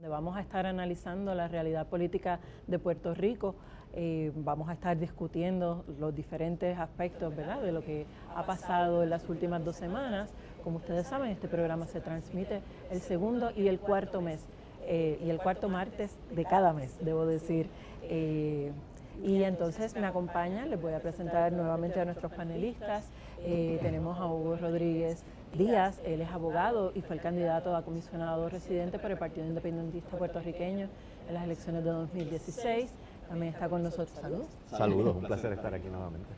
Vamos a estar analizando la realidad política de Puerto Rico, vamos a estar discutiendo los diferentes aspectos, ¿verdad?, de lo que ha pasado en las últimas 2 semanas. Como ustedes saben, este programa se transmite el segundo y el cuarto mes, y el cuarto martes de cada mes, debo decir. Y entonces me acompañan, les voy a presentar nuevamente a nuestros panelistas. Tenemos a Hugo Rodríguez Díaz, él es abogado y fue el candidato a comisionado residente por el Partido Independentista Puertorriqueño en las elecciones de 2016. También está con nosotros. Saludos. Saludos, un placer estar aquí nuevamente.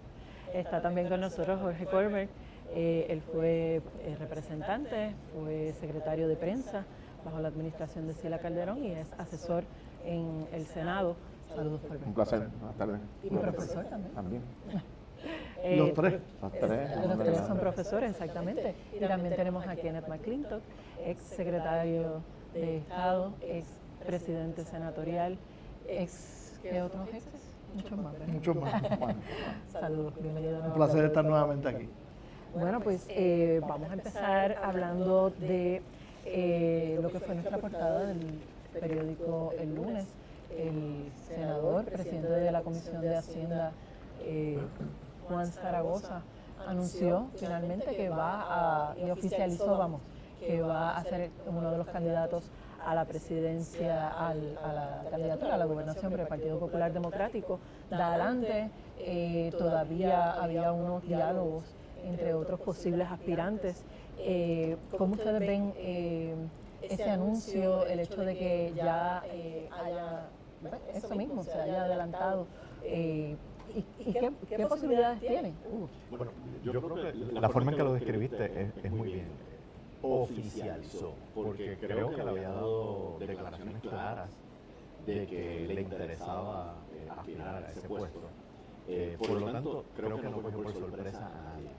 Está también con nosotros Jorge Colbert. Él fue representante, fue secretario de prensa bajo la administración de Ciela Calderón y es asesor en el Senado. Saludos, Colbert. Un placer, buenas tardes. Y profesor también. También. Los tres son profesores, exactamente. Y también tenemos a Kenneth McClintock, ex secretario de Estado, ex presidente senatorial, ¿qué otros exes? Muchos más, ¿verdad? Muchos más. Bueno, Saludos, bienvenido. un placer estar nuevamente aquí. Bueno, pues vamos a empezar hablando de lo que fue nuestra portada del periódico el lunes. El senador, presidente de la Comisión de Hacienda, Juan Zaragoza, anunció finalmente que y oficializó, que va a ser uno de los candidatos a la presidencia, a la candidatura a la gobernación por el Partido Popular Democrático. Adelante, todavía había unos diálogos entre otros posibles aspirantes. ¿Cómo ustedes ven ese anuncio, el hecho de que ya haya eso mismo, se haya adelantado? ¿Y qué posibilidades tienen? Bueno, yo creo que la forma en que lo describiste es muy bien. Oficializó, porque creo que le había dado declaraciones claras de que le interesaba aspirar a ese puesto. Por lo tanto, creo que no cogió por sorpresa a nadie.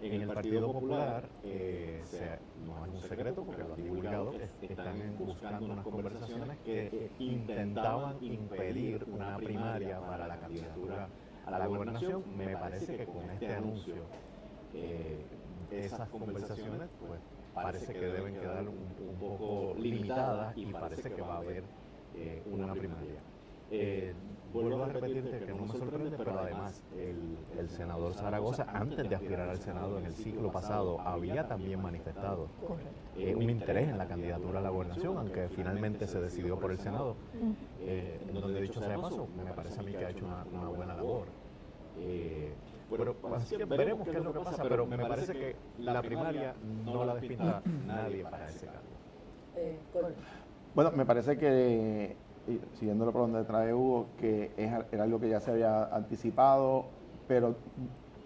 En el Partido Popular, no es un secreto porque lo han divulgado, que están buscando unas conversaciones que intentaban impedir una primaria para la candidatura a la gobernación. Me parece que con este anuncio, esas conversaciones pues parece que deben quedar un poco limitadas y parece que va a haber una primaria. Vuelvo a repetirte que no me sorprende, pero además el senador Zaragoza, antes de aspirar al Senado en el ciclo pasado, había también manifestado un interés en la candidatura a la gobernación, aunque finalmente se decidió por el Senado, donde, dicho sea de paso, me parece a mí que ha hecho una buena labor. Pero así que veremos qué es lo que pasa, pero me parece que la primaria no la despinta nadie para ese cargo. Bueno, me parece que, siguiéndolo por donde trae Hugo, que era algo que ya se había anticipado, pero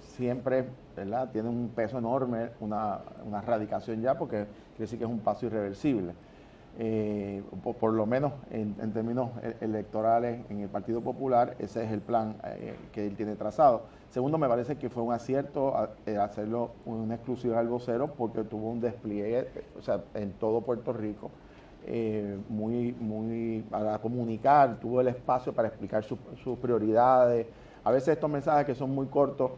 siempre, ¿verdad?, tiene un peso enorme, una radicación ya, porque quiere decir que es un paso irreversible. Por lo menos en términos electorales en el Partido Popular, ese es el plan que él tiene trazado. Segundo, me parece que fue un acierto hacerlo una exclusiva al vocero, porque tuvo un despliegue, o sea, en todo Puerto Rico, muy para comunicar, tuvo el espacio para explicar sus prioridades. A veces estos mensajes que son muy cortos,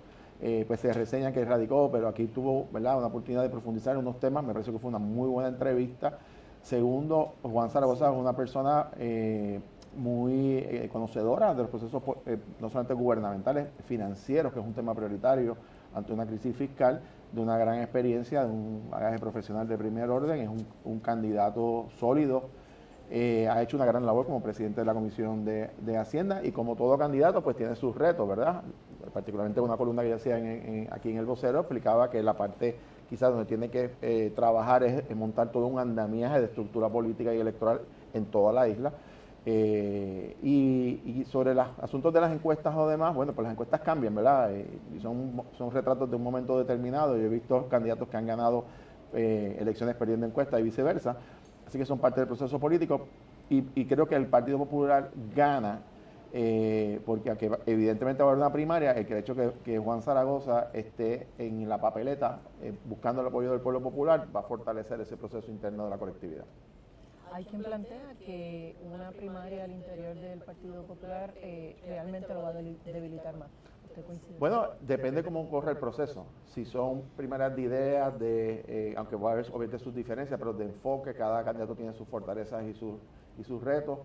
pues se reseñan que radicó, pero aquí tuvo, ¿verdad?, una oportunidad de profundizar en unos temas. Me parece que fue una muy buena entrevista. Segundo, Juan Zaragoza es una persona muy conocedora de los procesos no solamente gubernamentales, financieros, que es un tema prioritario ante una crisis fiscal, de una gran experiencia, de un bagaje profesional de primer orden, es un candidato sólido, ha hecho una gran labor como presidente de la Comisión de Hacienda, y como todo candidato pues tiene sus retos, ¿verdad? Particularmente una columna que yo hacía aquí en El Vocero explicaba que la parte quizás donde tiene que trabajar es montar todo un andamiaje de estructura política y electoral en toda la isla. Y sobre los asuntos de las encuestas o demás, bueno, pues las encuestas cambian, ¿verdad? Y son retratos de un momento determinado. Yo he visto candidatos que han ganado elecciones perdiendo encuestas y viceversa, así que son parte del proceso político, y creo que el Partido Popular gana, porque aunque evidentemente va a haber una primaria, el hecho que Juan Zaragoza esté en la papeleta buscando el apoyo del pueblo popular va a fortalecer ese proceso interno de la colectividad. Hay quien plantea que una primaria al interior del Partido Popular realmente lo va a debilitar más. ¿Usted coincide? Bueno, depende cómo corre el proceso. Si son primarias de ideas, aunque va a haber obviamente sus diferencias, pero de enfoque, cada candidato tiene sus fortalezas y sus retos.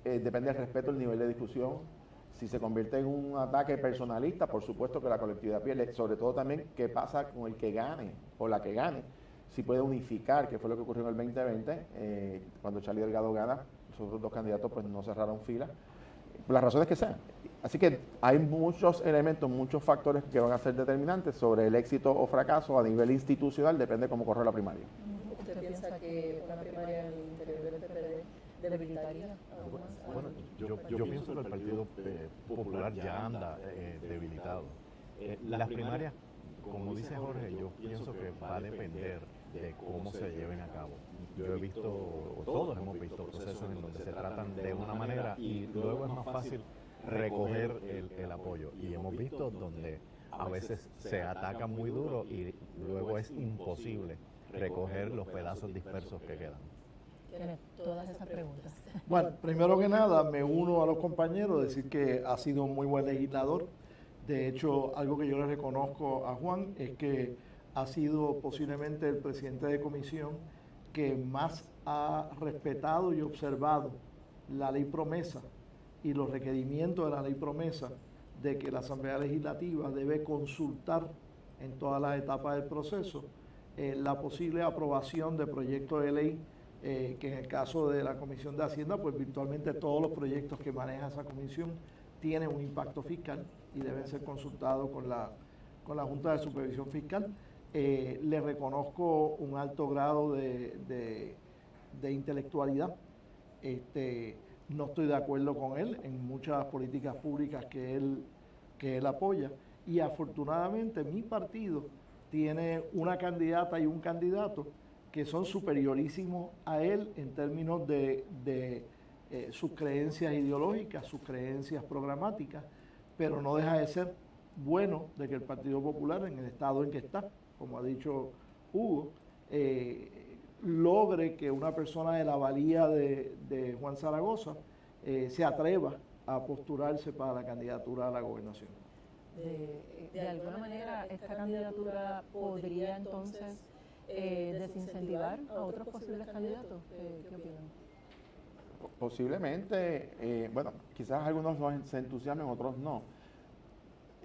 Depende del respeto, el nivel de discusión. Si se convierte en un ataque personalista, por supuesto que la colectividad pierde, sobre todo también qué pasa con el que gane o la que gane, si puede unificar, que fue lo que ocurrió en el 2020, cuando Charlie Delgado gana, los otros dos candidatos pues no cerraron fila, por las razones que sean. Así que hay muchos elementos, muchos factores que van a ser determinantes sobre el éxito o fracaso a nivel institucional, depende de cómo corre la primaria. ¿Usted piensa que una primaria en el interior del PPD debilitaría? Bueno, yo pienso que el Partido Popular ya anda debilitado. Las primarias, como dice Jorge, yo pienso que va a depender de cómo se lleven a cabo. Yo he visto, o todos hemos visto procesos en donde se tratan de una manera y luego es más fácil recoger el apoyo. Y hemos visto donde a veces se ataca muy duro y luego es imposible recoger los pedazos dispersos que quedan. Tiene todas esas preguntas. Bueno, primero que nada, me uno a los compañeros, decir que ha sido un muy buen legislador. De hecho, algo que yo le reconozco a Juan es que ha sido posiblemente el presidente de comisión que más ha respetado y observado la ley promesa y los requerimientos de la ley promesa de que la Asamblea Legislativa debe consultar en todas las etapas del proceso la posible aprobación de proyectos de ley, que en el caso de la Comisión de Hacienda, pues virtualmente todos los proyectos que maneja esa comisión tienen un impacto fiscal y deben ser consultados con la Junta de Supervisión Fiscal. Le reconozco un alto grado de intelectualidad. No estoy de acuerdo con él en muchas políticas públicas que él apoya, y afortunadamente mi partido tiene una candidata y un candidato que son superiorísimos a él en términos de sus creencias ideológicas, sus creencias programáticas, pero no deja de ser bueno de que el Partido Popular, en el estado en que está, como ha dicho Hugo, logre que una persona de la valía de Juan Zaragoza se atreva a postularse para la candidatura a la gobernación. De alguna manera, esta candidatura podría entonces desincentivar a otros posibles candidatos. ¿Qué opinan? Posiblemente, bueno, quizás algunos se entusiasmen, otros no.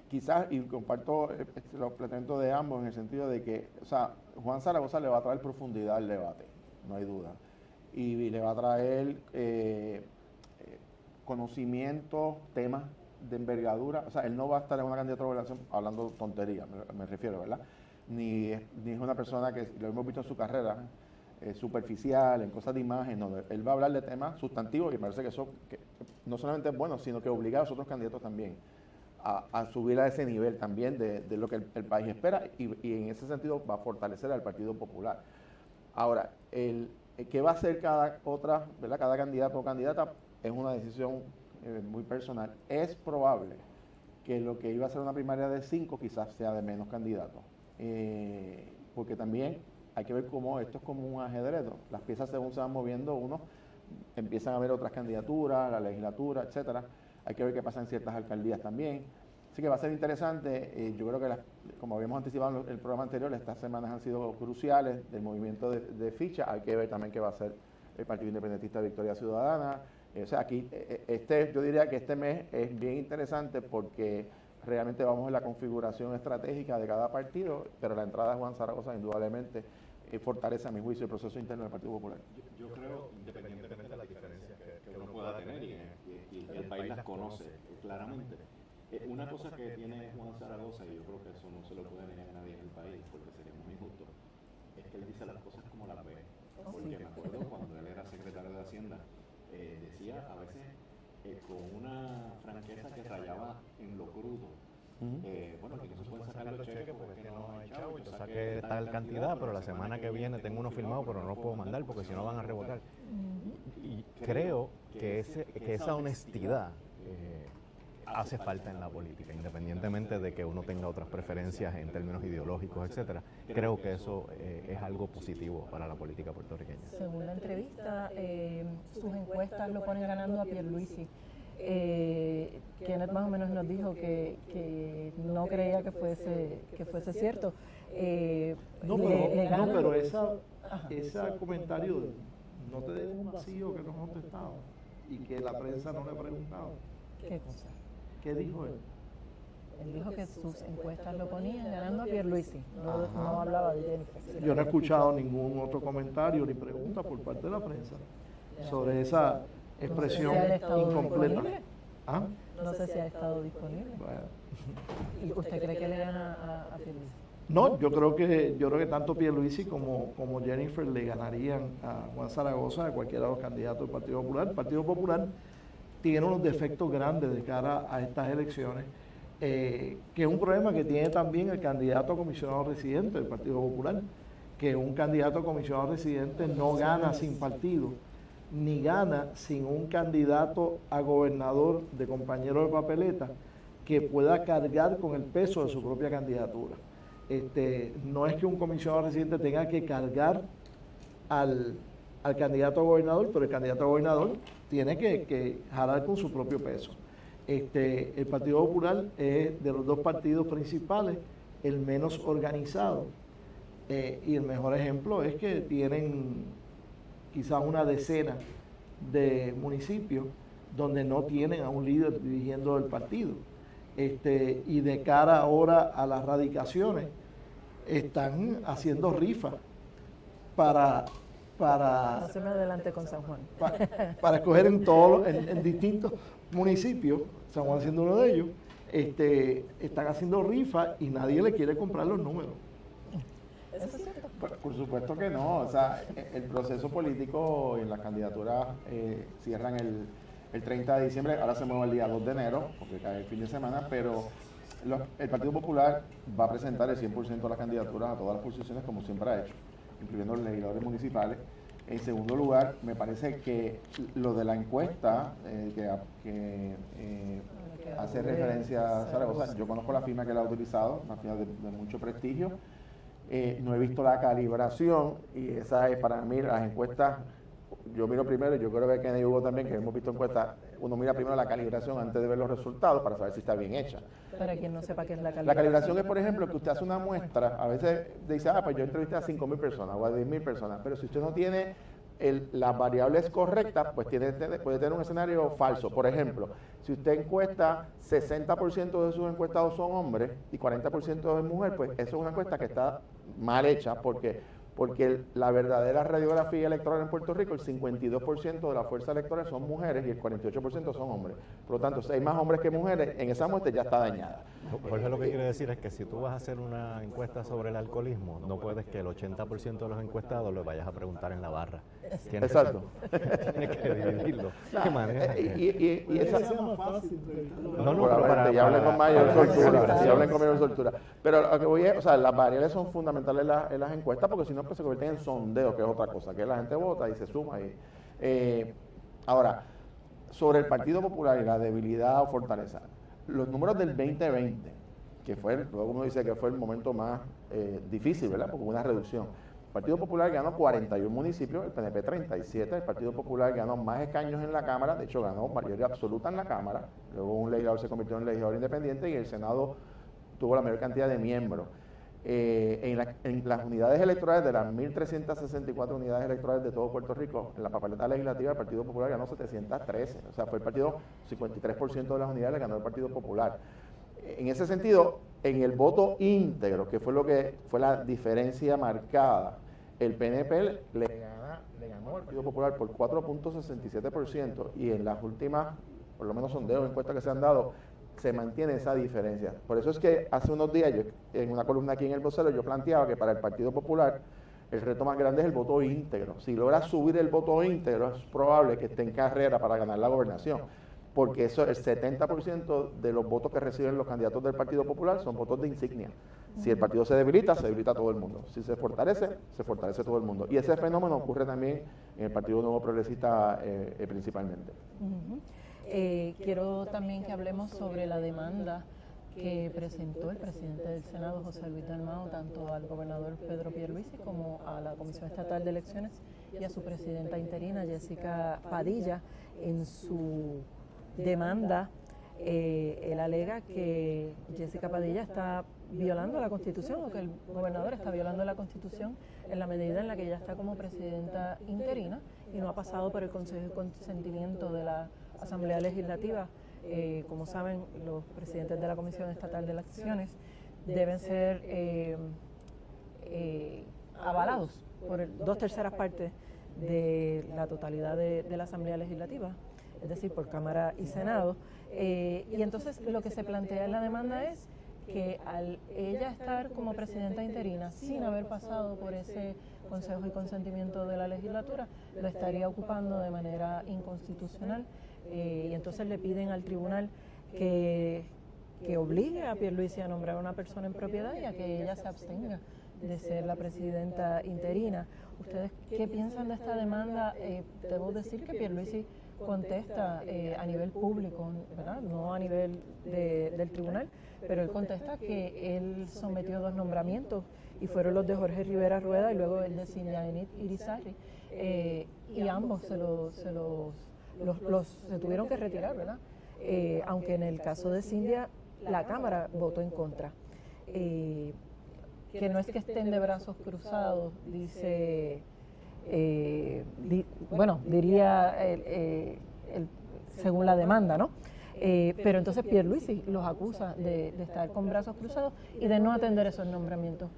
Quizás, y comparto los planteamientos de ambos en el sentido de que, o sea, Juan Zaragoza le va a traer profundidad al debate, no hay duda. Y le va a traer conocimientos, temas de envergadura. O sea, él no va a estar en una candidatura a gobernación hablando tontería, me refiero, ¿verdad? Ni es una persona que, lo hemos visto en su carrera, superficial, en cosas de imagen, no, él va a hablar de temas sustantivos y me parece que eso que no solamente es bueno, sino que obliga a los otros candidatos también a subir a ese nivel también de lo que el país espera y en ese sentido va a fortalecer al Partido Popular. Ahora, ¿qué va a hacer cada candidato o candidata? Es una decisión muy personal. Es probable que lo que iba a ser una primaria de 5 quizás sea de menos candidatos, porque también hay que ver cómo esto es como un ajedrez, ¿no? Las piezas según se van moviendo, uno empiezan a ver otras candidaturas, la legislatura, etcétera. Hay que ver qué pasa en ciertas alcaldías también. Así que va a ser interesante. Yo creo que, como habíamos anticipado en el programa anterior, estas semanas han sido cruciales del movimiento de ficha. Hay que ver también qué va a hacer el Partido Independentista de Victoria Ciudadana. O sea, aquí, yo diría que este mes es bien interesante porque realmente vamos en la configuración estratégica de cada partido, pero la entrada de Juan Zaragoza indudablemente fortalece a mi juicio el proceso interno del Partido Popular. Yo creo, independientemente de las diferencias que uno pueda tener y el país las conoce claramente, una cosa que tiene Juan Zaragoza, y yo creo que eso no se lo puede negar a nadie en el país porque sería muy injusto, es que él dice las cosas como las ve. Porque me acuerdo cuando él era secretario de Hacienda, decía a veces con una franqueza que rayaba en lo crudo. Bueno, que no se pueden sacar los cheques porque es que no hay chavo. Yo saqué tal cantidad, pero la semana que viene tengo uno firmado, pero no lo puedo mandar porque si no van a rebotar. Y creo que esa honestidad hace falta en la política, independientemente de que uno tenga otras preferencias en términos ideológicos, etcétera. Creo que eso es algo positivo para la política puertorriqueña. Según la entrevista, sus encuestas lo ponen ganando a Pierluisi. Kenneth más o menos nos dijo que no creía que fuese cierto. Pero ese comentario no te dejes un vacío que no has contestado y que la prensa no le ha preguntado. ¿Qué cosa? ¿Qué dijo él? Él dijo que sus encuestas lo ponían ganando a Pierluisi, no hablaba de Jennifer. Yo no he escuchado ningún otro comentario ni pregunta por parte de la prensa sobre esa expresión No sé si ha estado incompleta. disponible. ¿Ah? No sé si ha estado disponible. Bueno. ¿Y usted cree que le gana a Pierluisi? No, yo creo que tanto Pierluisi como Jennifer le ganarían a Juan Zaragoza, a cualquiera de los candidatos del Partido Popular. El Partido Popular tiene unos defectos grandes de cara a estas elecciones, que es un problema que tiene también el candidato a comisionado residente del Partido Popular, que un candidato a comisionado residente no gana sin partido, ni gana sin un candidato a gobernador de compañero de papeleta que pueda cargar con el peso de su propia candidatura. No es que un comisionado residente tenga que cargar al candidato a gobernador, pero el candidato a gobernador tiene que jalar con su propio peso. El Partido Popular es de los dos partidos principales el menos organizado, y el mejor ejemplo es que tienen quizás una decena de municipios donde no tienen a un líder dirigiendo el partido. Y de cara ahora a las radicaciones, están haciendo rifas para No se me adelante con San Juan. para escoger en distintos municipios, San Juan siendo uno de ellos, están haciendo rifas y nadie le quiere comprar los números. ¿Eso es cierto? Por supuesto que no, o sea, el proceso político en las candidaturas cierran el 30 de diciembre, ahora se mueve el día 2 de enero, porque cae el fin de semana, pero el Partido Popular va a presentar el 100% de las candidaturas a todas las posiciones como siempre ha hecho, incluyendo los legisladores municipales. En segundo lugar, me parece que lo de la encuesta que hace referencia a Zaragoza, yo conozco la firma que la ha utilizado, una firma de mucho prestigio. No he visto la calibración y esa es para mí las encuestas. Yo miro primero, yo creo que Kennedy y Hugo también, que hemos visto encuestas, uno mira primero la calibración antes de ver los resultados para saber si está bien hecha. Para quien no sepa qué es la calibración. La calibración es, por ejemplo, que usted hace una muestra, a veces dice, pues yo entrevisté a 5.000 personas o a 10.000 personas, pero si usted no tiene las variables correctas, pues puede tener un escenario falso. Por ejemplo, si usted encuesta 60% de sus encuestados son hombres y 40% es mujer, pues eso es una encuesta que está mal hecha porque la verdadera radiografía electoral en Puerto Rico, el 52% de la fuerza electoral son mujeres y el 48% son hombres. Por lo tanto, si hay más hombres que mujeres, en esa muestra ya está dañada. Jorge, lo que quiere decir es que si tú vas a hacer una encuesta sobre el alcoholismo, no puedes que el 80% de los encuestados lo vayas a preguntar en la barra. Exacto. Tienes que dividirlo. ¿Qué manera? Y esa... más fácil. Ya hablen con mayor soltura, ya hablen con mayor soltura. Pero lo que voy es, o sea, las variables son fundamentales en las encuestas porque si no pues se convierten en sondeos, que es otra cosa, que la gente vota y se suma. Ahora, sobre el Partido Popular y la debilidad o fortaleza, los números del 2020, que fue, luego uno dice que fue el momento más difícil, ¿verdad? Porque hubo una reducción. El Partido Popular ganó 41 municipios, el PNP 37, el Partido Popular ganó más escaños en la Cámara, de hecho ganó mayoría absoluta en la Cámara, luego un legislador se convirtió en legislador independiente y el Senado tuvo la mayor cantidad de miembros. En las unidades electorales, de las 1.364 unidades electorales de todo Puerto Rico, en la papeleta legislativa el Partido Popular ganó 713, o sea, fue el partido, 53% de las unidades le ganó el Partido Popular. En ese sentido, en el voto íntegro, que fue la diferencia marcada, el PNP le ganó al Partido Popular por 4.67% y en las últimas, por lo menos sondeos, encuestas que se han dado, se mantiene esa diferencia. Por eso es que hace unos días, en una columna aquí en El Vocero, yo planteaba que para el Partido Popular el reto más grande es el voto íntegro. Si logra subir el voto íntegro, es probable que esté en carrera para ganar la gobernación, porque eso, el 70% de los votos que reciben los candidatos del Partido Popular son votos de insignia. Si el partido se debilita todo el mundo. Si se fortalece todo el mundo. Y ese fenómeno ocurre también en el Partido Nuevo Progresista principalmente. Quiero también que hablemos sobre la demanda que presentó el presidente del Senado, José Luis Dalmau, tanto al gobernador Pedro Pierluisi como a la Comisión Estatal de Elecciones y a su presidenta interina, Jessica Padilla. En su demanda, él alega que Jessica Padilla está violando la Constitución o que el gobernador está violando la Constitución en la medida en la que ella está como presidenta interina y no ha pasado por el consejo de consentimiento de la Asamblea Legislativa. Como saben, los presidentes de la Comisión Estatal de Elecciones deben ser avalados por 2/3 partes de la totalidad de la Asamblea Legislativa, es decir, por Cámara y Senado. Y entonces lo que se plantea en la demanda es que al ella estar como presidenta interina sin haber pasado por ese consejo y consentimiento de la legislatura, lo estaría ocupando de manera inconstitucional, y entonces le piden al tribunal que obligue a Pierluisi a nombrar a una persona en propiedad y a que ella se abstenga de ser la presidenta interina. ¿Ustedes qué piensan de esta demanda? Debo decir que Pierluisi contesta a nivel público, ¿verdad? No a nivel del tribunal, pero él contesta que él sometió 2 nombramientos y fueron los de Jorge Rivera Rueda y luego el de Cindy Irizarry, y ambos se tuvieron que retirar, ¿verdad? Aunque en el caso de Cindy la Cámara votó en contra. Que no es que estén de brazos cruzados, dice, diría según la demanda, ¿no? Pero entonces Pierluisi los acusa de estar con brazos cruzados y de no atender esos nombramientos.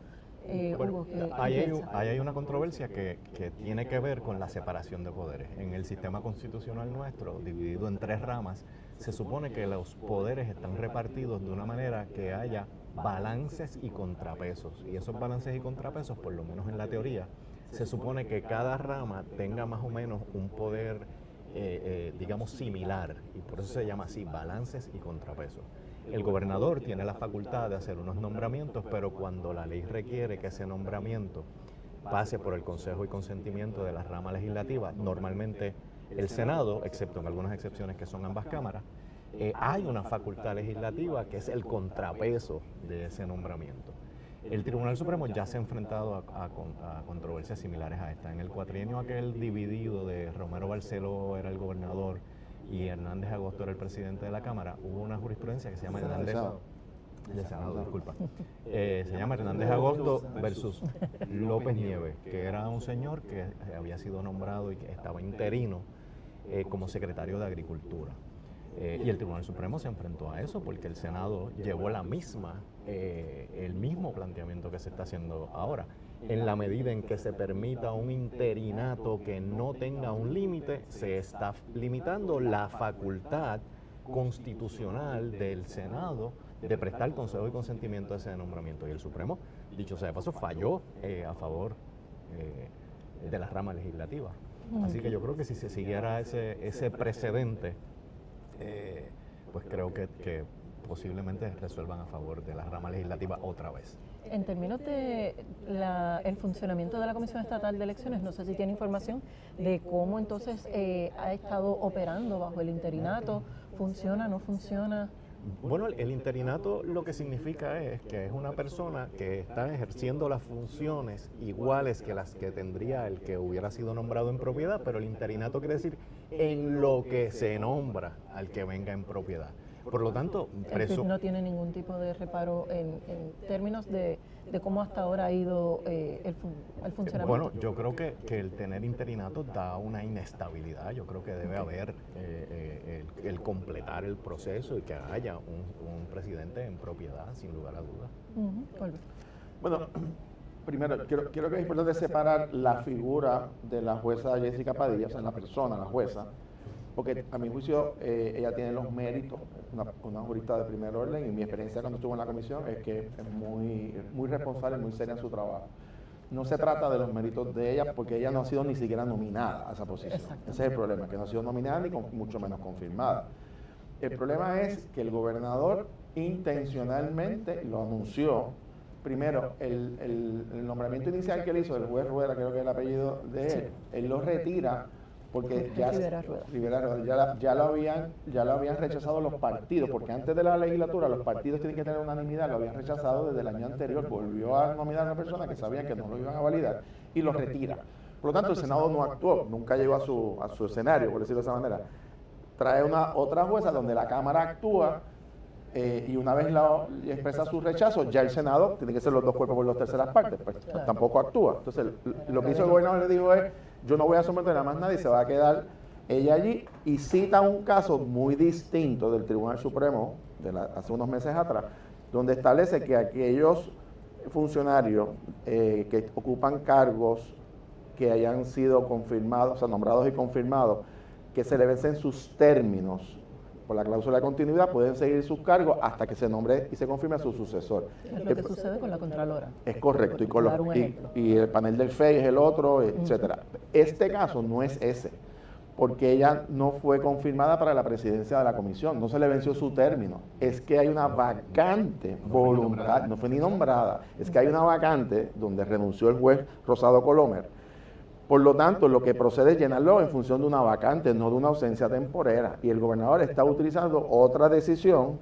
Hugo, ahí hay una controversia que tiene que ver con la separación de poderes. En el sistema constitucional nuestro, dividido en 3 ramas, se supone que los poderes están repartidos de una manera que haya balances y contrapesos. Y esos balances y contrapesos, por lo menos en la teoría, se supone que cada rama tenga más o menos un poder, digamos, similar. Y por eso se llama así, balances y contrapesos. El gobernador tiene la facultad de hacer unos nombramientos, pero cuando la ley requiere que ese nombramiento pase por el consejo y consentimiento de la rama legislativa, normalmente el Senado, excepto en algunas excepciones que son ambas cámaras, hay una facultad legislativa que es el contrapeso de ese nombramiento. El Tribunal Supremo ya se ha enfrentado a controversias similares a esta. En el cuatrienio aquel dividido de Romero Barceló era el gobernador y Hernández Agosto era el presidente de la Cámara, hubo una jurisprudencia que se llama Hernández se llama Hernández Agosto versus López Nieves, que era un señor que había sido nombrado y que estaba interino como secretario de Agricultura. Y el Tribunal Supremo se enfrentó a eso porque el Senado llevó el mismo planteamiento que se está haciendo ahora. En la medida en que se permita un interinato que no tenga un límite, se está limitando la facultad constitucional del Senado de prestar consejo y consentimiento a ese nombramiento. Y el Supremo, dicho sea de paso, falló a favor de la rama legislativa. Así que yo creo que si se siguiera ese precedente, pues creo que posiblemente resuelvan a favor de la rama legislativa otra vez. En términos de el funcionamiento de la Comisión Estatal de Elecciones, no sé si tiene información de cómo entonces ha estado operando bajo el interinato, ¿funciona, no funciona? Bueno, el interinato lo que significa es que es una persona que está ejerciendo las funciones iguales que las que tendría el que hubiera sido nombrado en propiedad, pero el interinato quiere decir en lo que se nombra al que venga en propiedad. Por lo tanto, no tiene ningún tipo de reparo en términos de cómo hasta ahora ha ido el funcionamiento. Bueno, yo creo que el tener interinato da una inestabilidad. Yo creo que debe haber el completar el proceso y que haya un presidente en propiedad, sin lugar a dudas. Bueno, primero, quiero que es importante separar la figura de la jueza Jessica Padilla, o sea, la persona, la jueza, porque a mi juicio ella tiene los méritos, una jurista de primer orden, y mi experiencia cuando estuvo en la comisión es que es muy responsable, muy seria en su trabajo. No se trata de los méritos de ella, porque ella no ha sido ni siquiera nominada a esa posición. Ese es el problema, que no ha sido nominada ni mucho menos confirmada. El problema es que el gobernador intencionalmente lo anunció. Primero, el nombramiento inicial que él hizo, del juez Rueda, creo que es el apellido de él lo retira porque ya lo habían rechazado los partidos, porque antes de la legislatura los partidos tienen que tener unanimidad, lo habían rechazado desde el año anterior, volvió a nominar a una persona que sabían que no lo iban a validar y lo retira. Por lo tanto, el Senado no actuó, nunca llegó a su escenario, por decirlo de esa manera. Trae otra jueza donde la Cámara actúa y una vez expresa su rechazo, ya el Senado tiene que ser los 2 cuerpos por 2/3 partes, pues tampoco actúa. Entonces, lo que hizo el gobernador le dijo es, yo no voy a someter a más nadie, se va a quedar ella allí, y cita un caso muy distinto del Tribunal Supremo hace unos meses atrás, donde establece que aquellos funcionarios que ocupan cargos que hayan sido confirmados, o sea, nombrados y confirmados, que se le vencen sus términos por la cláusula de continuidad, pueden seguir sus cargos hasta que se nombre y se confirme a su sucesor. Es lo que sucede con la Contralora. Es correcto, y, con Dar un ejemplo. y el panel del FEI es el otro, etcétera. Este caso no es ese, porque ella no fue confirmada para la presidencia de la comisión, no se le venció su término. Es que hay una vacante voluntaria, no fue ni nombrada, es que hay una vacante donde renunció el juez Rosado Colomer. Por lo tanto, lo que procede es llenarlo en función de una vacante, no de una ausencia temporera. Y el gobernador está utilizando otra decisión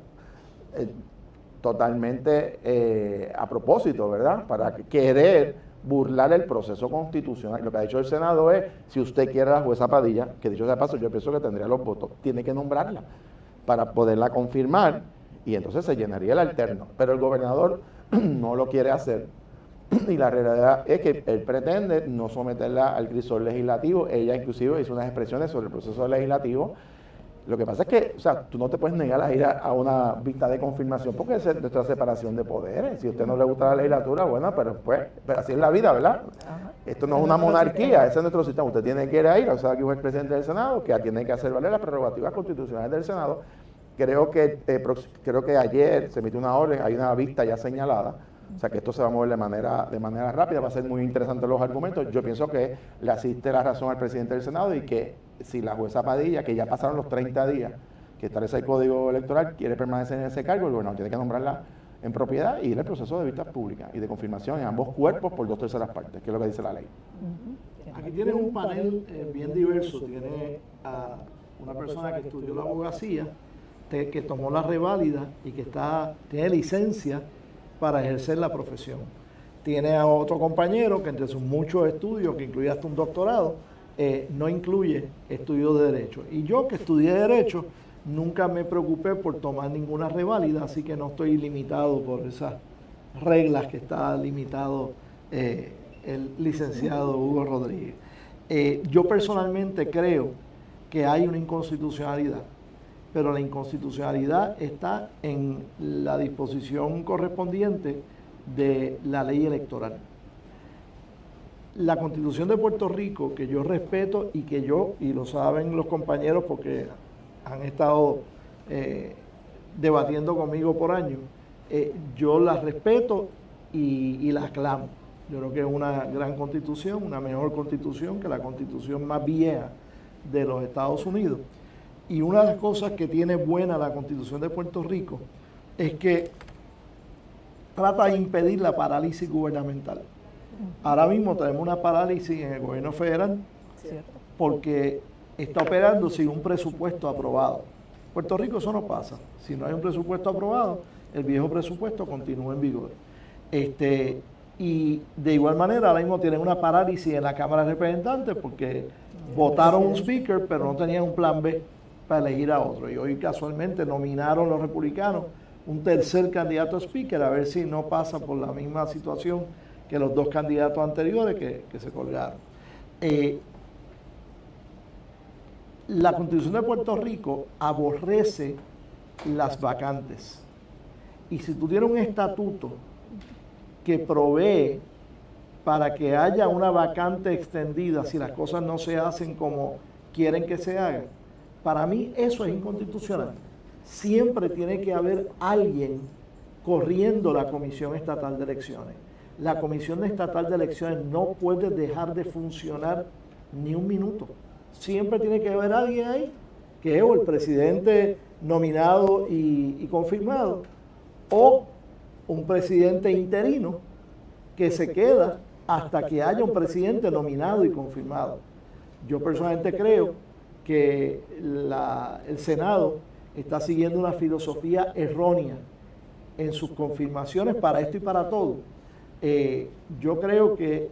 totalmente a propósito, ¿verdad? Para querer burlar el proceso constitucional. Lo que ha dicho el Senado es, si usted quiere a la jueza Padilla, que dicho sea de paso, yo pienso que tendría los votos, tiene que nombrarla para poderla confirmar y entonces se llenaría el alterno. Pero el gobernador no lo quiere hacer. Y la realidad es que él pretende no someterla al crisol legislativo. Ella inclusive hizo unas expresiones sobre el proceso legislativo. Lo que pasa es que, o sea, tú no te puedes negar a ir a una vista de confirmación porque es nuestra separación de poderes. Si a usted no le gusta la legislatura, bueno, pero así es la vida, ¿verdad? Ajá. Esto no es una monarquía, ese es nuestro sistema. Usted tiene que ir a ir, o sea, que es el presidente del Senado, que tiene que hacer valer las prerrogativas constitucionales del Senado. Creo que ayer se emitió una orden, hay una vista ya señalada. O sea que esto se va a mover de manera rápida, va a ser muy interesante los argumentos. Yo pienso que le asiste la razón al presidente del Senado y que si la jueza Padilla, que ya pasaron los 30 días que establece el Código Electoral, quiere permanecer en ese cargo, el gobernador tiene que nombrarla en propiedad y ir al proceso de vistas públicas y de confirmación en ambos cuerpos por 2/3 partes, que es lo que dice la ley. Aquí tienes un panel bien diverso, tiene a una persona que estudió la abogacía, que tomó la reválida y que tiene licencia para ejercer la profesión. Tiene a otro compañero que entre sus muchos estudios, que incluye hasta un doctorado, no incluye estudios de Derecho. Y yo que estudié Derecho, nunca me preocupé por tomar ninguna reválida, así que no estoy limitado por esas reglas que está limitado el licenciado Hugo Rodríguez. Yo personalmente creo que hay una inconstitucionalidad, pero la inconstitucionalidad está en la disposición correspondiente de la ley electoral. La Constitución de Puerto Rico, que yo respeto y lo saben los compañeros porque han estado debatiendo conmigo por años, yo la respeto y la aclamo. Yo creo que es una gran constitución, una mejor constitución que la constitución más vieja de los Estados Unidos. Y una de las cosas que tiene buena la Constitución de Puerto Rico es que trata de impedir la parálisis gubernamental. Ahora mismo tenemos una parálisis en el gobierno federal porque está operando sin un presupuesto aprobado. En Puerto Rico eso no pasa. Si no hay un presupuesto aprobado, el viejo presupuesto continúa en vigor. Y de igual manera, ahora mismo tienen una parálisis en la Cámara de Representantes porque votaron un speaker, pero no tenían un plan B para elegir a otro. Y hoy casualmente nominaron los republicanos un tercer candidato a speaker, a ver si no pasa por la misma situación que los dos candidatos anteriores que se colgaron. La Constitución de Puerto Rico aborrece las vacantes. Y si tú tienes un estatuto que provee para que haya una vacante extendida si las cosas no se hacen como quieren que se hagan, para mí eso es inconstitucional. Siempre tiene que haber alguien corriendo la Comisión Estatal de Elecciones. La Comisión Estatal de Elecciones no puede dejar de funcionar ni un minuto. Siempre tiene que haber alguien ahí, que es o el presidente nominado y confirmado, o un presidente interino que se queda hasta que haya un presidente nominado y confirmado. Yo personalmente creo que el Senado está siguiendo una filosofía errónea en sus confirmaciones para esto y para todo. Yo creo que,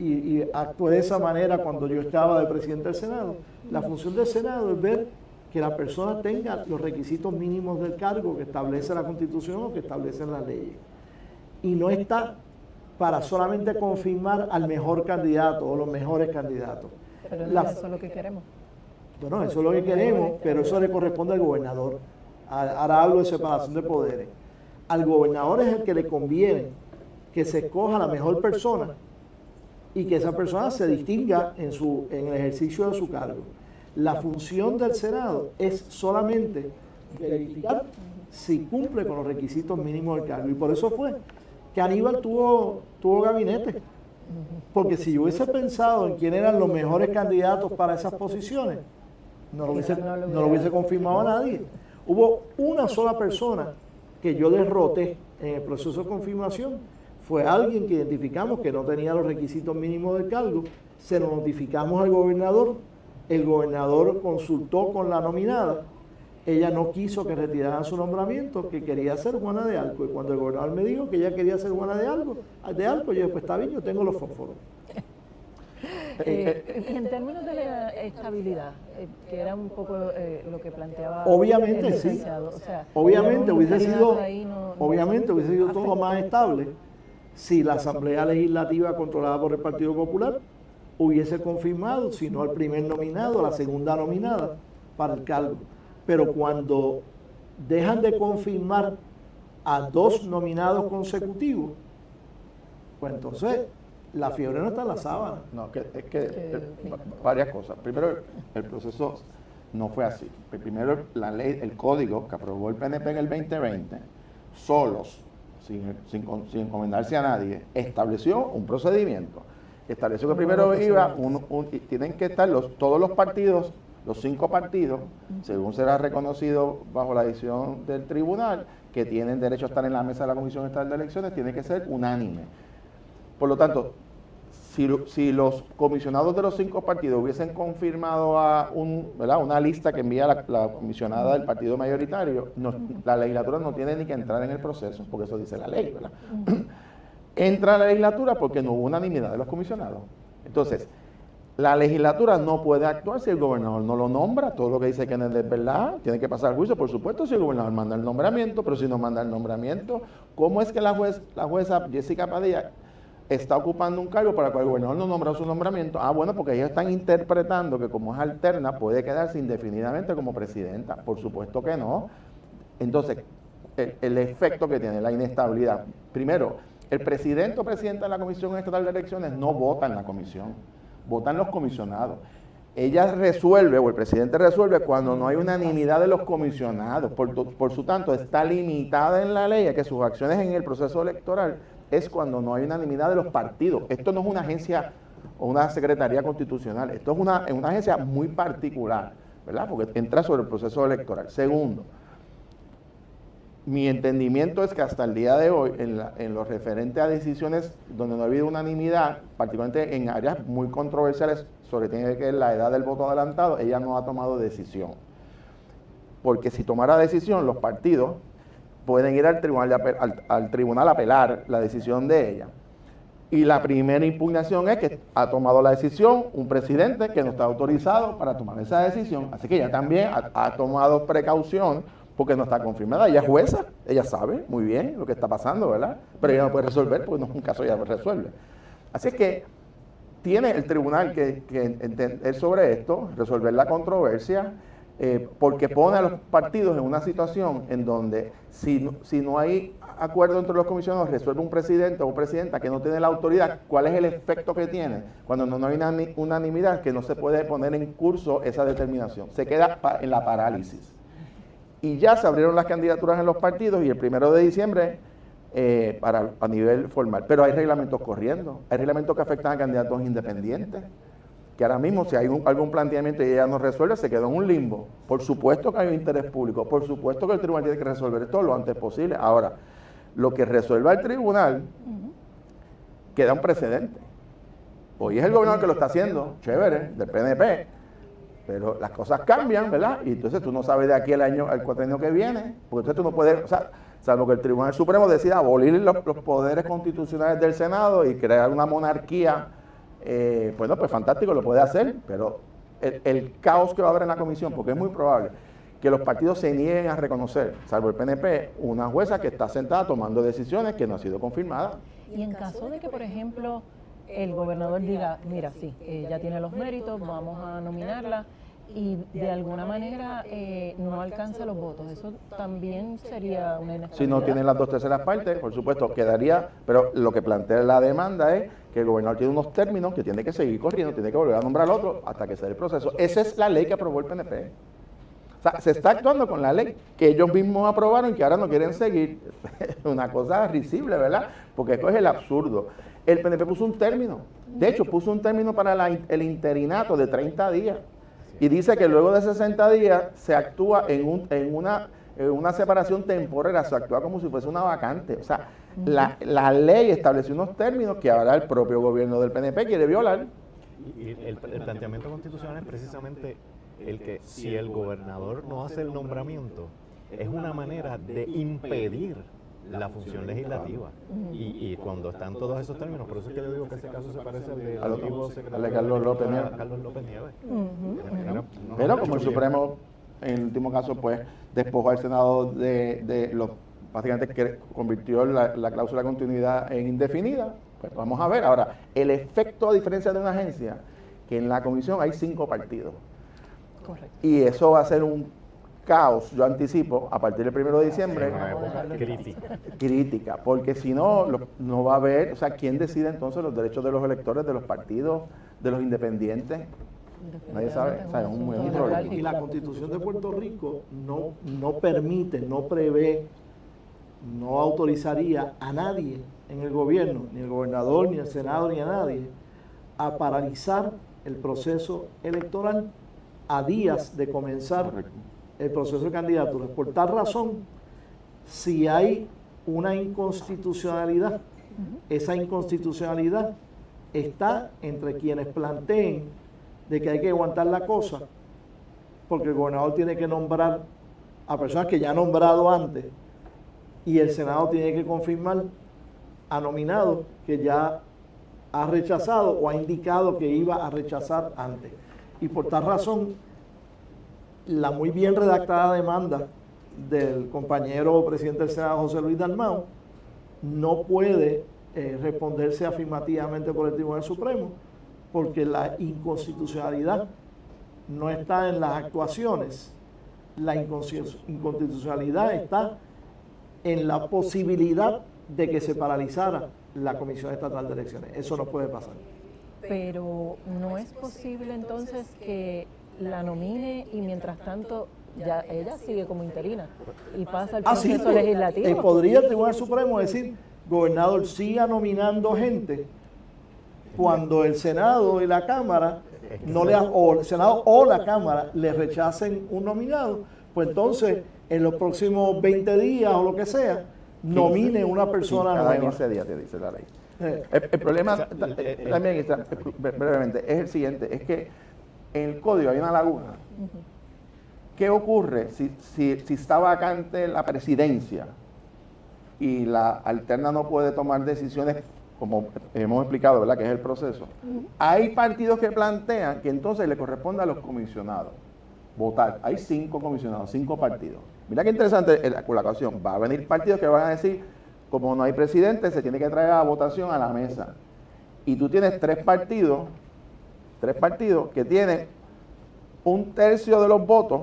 y actué de esa manera cuando yo estaba de presidente del Senado, la función del Senado es ver que la persona tenga los requisitos mínimos del cargo que establece la Constitución o que establecen las leyes. Y no está para solamente confirmar al mejor candidato o los mejores candidatos. Pero no, eso es lo que queremos. Bueno, eso es lo que queremos, pero eso le corresponde al gobernador. Ahora hablo de separación de poderes. Al gobernador es el que le conviene que se escoja la mejor persona y que esa persona se distinga en el ejercicio de su cargo. La función del Senado es solamente verificar si cumple con los requisitos mínimos del cargo. Y por eso fue que Aníbal tuvo gabinete. Porque si yo hubiese pensado en quién eran los mejores candidatos para esas posiciones, no lo hubiese confirmado a nadie. Hubo una sola persona que yo derroté en el proceso de confirmación. Fue alguien que identificamos que no tenía los requisitos mínimos del cargo. Se lo notificamos al gobernador. El gobernador consultó con la nominada. Ella no quiso que retiraran su nombramiento, que quería ser Juana de Arco. Y cuando el gobernador me dijo que ella quería ser Juana de Arco, yo dije, pues está bien, yo tengo los fósforos. En términos de la estabilidad, que era un poco lo que planteaba obviamente el sí, licenciado, o sea, obviamente hubiese sido afecta. todo más estable si la Asamblea Legislativa controlada por el Partido Popular hubiese confirmado, si no al primer nominado, a la segunda nominada para el cargo. Pero cuando dejan de confirmar a dos nominados consecutivos, pues entonces la fiebre no está en la sábana. No, varias cosas. Primero, el proceso no fue así. Primero, la ley, el código que aprobó el PNP en el 2020, solos, sin encomendarse a nadie, estableció un procedimiento. Estableció que primero tienen que estar todos los partidos, los 5 partidos, según será reconocido bajo la decisión del tribunal, que tienen derecho a estar en la mesa de la Comisión Estatal de Elecciones, tiene que ser unánime. Por lo tanto, si los comisionados de los 5 partidos hubiesen confirmado una lista que envía la comisionada del partido mayoritario, la legislatura no tiene ni que entrar en el proceso, porque eso dice la ley, ¿verdad? Entra a la legislatura porque no hubo unanimidad de los comisionados. Entonces, la legislatura no puede actuar si el gobernador no lo nombra. Todo lo que dice que no es verdad, tiene que pasar al juicio, por supuesto, si el gobernador manda el nombramiento, pero si no manda el nombramiento, ¿cómo es que la jueza Jessica Padilla está ocupando un cargo para el cual el gobernador no nombró su nombramiento? Bueno, porque ellos están interpretando que como es alterna puede quedarse indefinidamente como presidenta. Por supuesto que no. Entonces, el efecto que tiene, la inestabilidad. Primero, el presidente o presidenta de la Comisión Estatal de Elecciones no vota en la comisión, votan los comisionados. Ella resuelve, o el presidente resuelve, cuando no hay unanimidad de los comisionados. Por su tanto, está limitada en la ley a que sus acciones en el proceso electoral es cuando no hay unanimidad de los partidos. Esto no es una agencia o una secretaría constitucional, esto es una agencia muy particular, ¿verdad? Porque entra sobre el proceso electoral. Segundo, mi entendimiento es que hasta el día de hoy, en lo referente a decisiones donde no ha habido unanimidad, particularmente en áreas muy controversiales sobre tiene que ver la edad del voto adelantado, ella no ha tomado decisión. Porque si tomara decisión, los partidos pueden ir al tribunal a apelar la decisión de ella. Y la primera impugnación es que ha tomado la decisión un presidente que no está autorizado para tomar esa decisión. Así que ella también ha tomado precaución porque no está confirmada. Ella es jueza, ella sabe muy bien lo que está pasando, ¿verdad? Pero ella no puede resolver porque no es un caso ella resuelve. Así que tiene el tribunal que entender sobre esto, resolver la controversia, porque pone a los partidos en una situación en donde si no hay acuerdo entre los comisionados, resuelve un presidente o presidenta que no tiene la autoridad, ¿cuál es el efecto que tiene? Cuando no hay unanimidad, que no se puede poner en curso esa determinación, se queda en la parálisis. Y ya se abrieron las candidaturas en los partidos y el 1 de diciembre a nivel formal. Pero hay reglamentos corriendo, hay reglamentos que afectan a candidatos independientes, que ahora mismo si hay algún planteamiento y ella no resuelve, se quedó en un limbo. Por supuesto que hay un interés público, por supuesto que el tribunal tiene que resolver esto lo antes posible. Ahora, lo que resuelva el tribunal queda un precedente. Hoy es el gobernador que lo está haciendo, chévere, del PNP, pero las cosas cambian, ¿verdad? Y entonces tú no sabes de aquí al cuatrienio que viene, porque entonces tú no puedes, salvo que el Tribunal Supremo decida abolir los poderes constitucionales del Senado y crear una monarquía, bueno, pues fantástico, lo puede hacer, pero el caos que va a haber en la comisión, porque es muy probable que los partidos se nieguen a reconocer, salvo el PNP, una jueza que está sentada tomando decisiones que no han sido confirmadas. Y en caso de que, por ejemplo, el gobernador diga, mira, sí, ella tiene los méritos, vamos a nominarla, y de alguna manera no alcanza los votos, eso también sería una inestabilidad. Si no tienen las 2/3 partes, por supuesto, quedaría, pero lo que plantea la demanda es que el gobernador tiene unos términos que tiene que seguir corriendo, tiene que volver a nombrar al otro hasta que se dé el proceso. Esa es la ley que aprobó el PNP. O sea, se está actuando con la ley que ellos mismos aprobaron y que ahora no quieren seguir. Una cosa risible, ¿verdad? Porque esto es el absurdo. El PNP puso un término, de hecho puso un término para el interinato de 30 días. Y dice que luego de 60 días se actúa en una separación temporal, se actúa como si fuese una vacante. O sea, la ley estableció unos términos que ahora el propio gobierno del PNP quiere violar. Y el planteamiento constitucional es precisamente el que si el gobernador no hace el nombramiento, es una manera de impedir la función legislativa. Y cuando están todos esos términos, por eso es que yo digo que ese caso se parece al del antiguo secretario de Carlos López Nieves. Carlos López Nieves. Pero como el Supremo, en el último caso, pues despojó al Senado de los, básicamente que convirtió la cláusula de continuidad en indefinida, pues vamos a ver. Ahora, el efecto, a diferencia de una agencia, que en la comisión hay 5 partidos. Correcto. Y eso va a ser un caos, yo anticipo, a partir del 1 de diciembre, crítica, porque si no, no va a haber, o sea, ¿quién decide entonces los derechos de los electores, de los partidos, de los independientes? Nadie sabe, o sea, es un problema. Y la Constitución de Puerto Rico no permite, no prevé, no autorizaría a nadie en el gobierno, ni el gobernador, ni el Senado, ni a nadie, a paralizar el proceso electoral a días de comenzar el proceso de candidaturas. Por tal razón, si hay una inconstitucionalidad, esa inconstitucionalidad está entre quienes planteen de que hay que aguantar la cosa, porque el gobernador tiene que nombrar a personas que ya ha nombrado antes y el Senado tiene que confirmar a nominados que ya ha rechazado o ha indicado que iba a rechazar antes. Y por tal razón, la muy bien redactada demanda del compañero presidente del Senado, José Luis Dalmau, no puede responderse afirmativamente por el Tribunal Supremo, porque la inconstitucionalidad no está en las actuaciones, la inconstitucionalidad está en la posibilidad de que se paralizara la Comisión Estatal de Elecciones. Eso no puede pasar. Pero no es posible entonces que la nomine y mientras tanto ya ella sigue como interina y pasa el proceso legislativo. Podría el Tribunal Supremo decir, gobernador, siga nominando gente cuando el Senado y la Cámara o el Senado o la Cámara le rechacen un nominado, pues entonces en los próximos 20 días o lo que sea, nomine una persona cada nueva. 15 días te dice la ley. El problema también, brevemente, es el siguiente, es que en el código hay una laguna. ¿Qué ocurre si está vacante la presidencia y la alterna no puede tomar decisiones, como hemos explicado, ¿verdad?, que es el proceso? Hay partidos que plantean que entonces le corresponde a los comisionados votar. Hay 5 comisionados, 5 partidos. Mira qué interesante la ocasión. Va a venir partidos que van a decir, como no hay presidente, se tiene que traer a votación a la mesa. Y tú tienes 3 partidos que tienen 1/3 de los votos,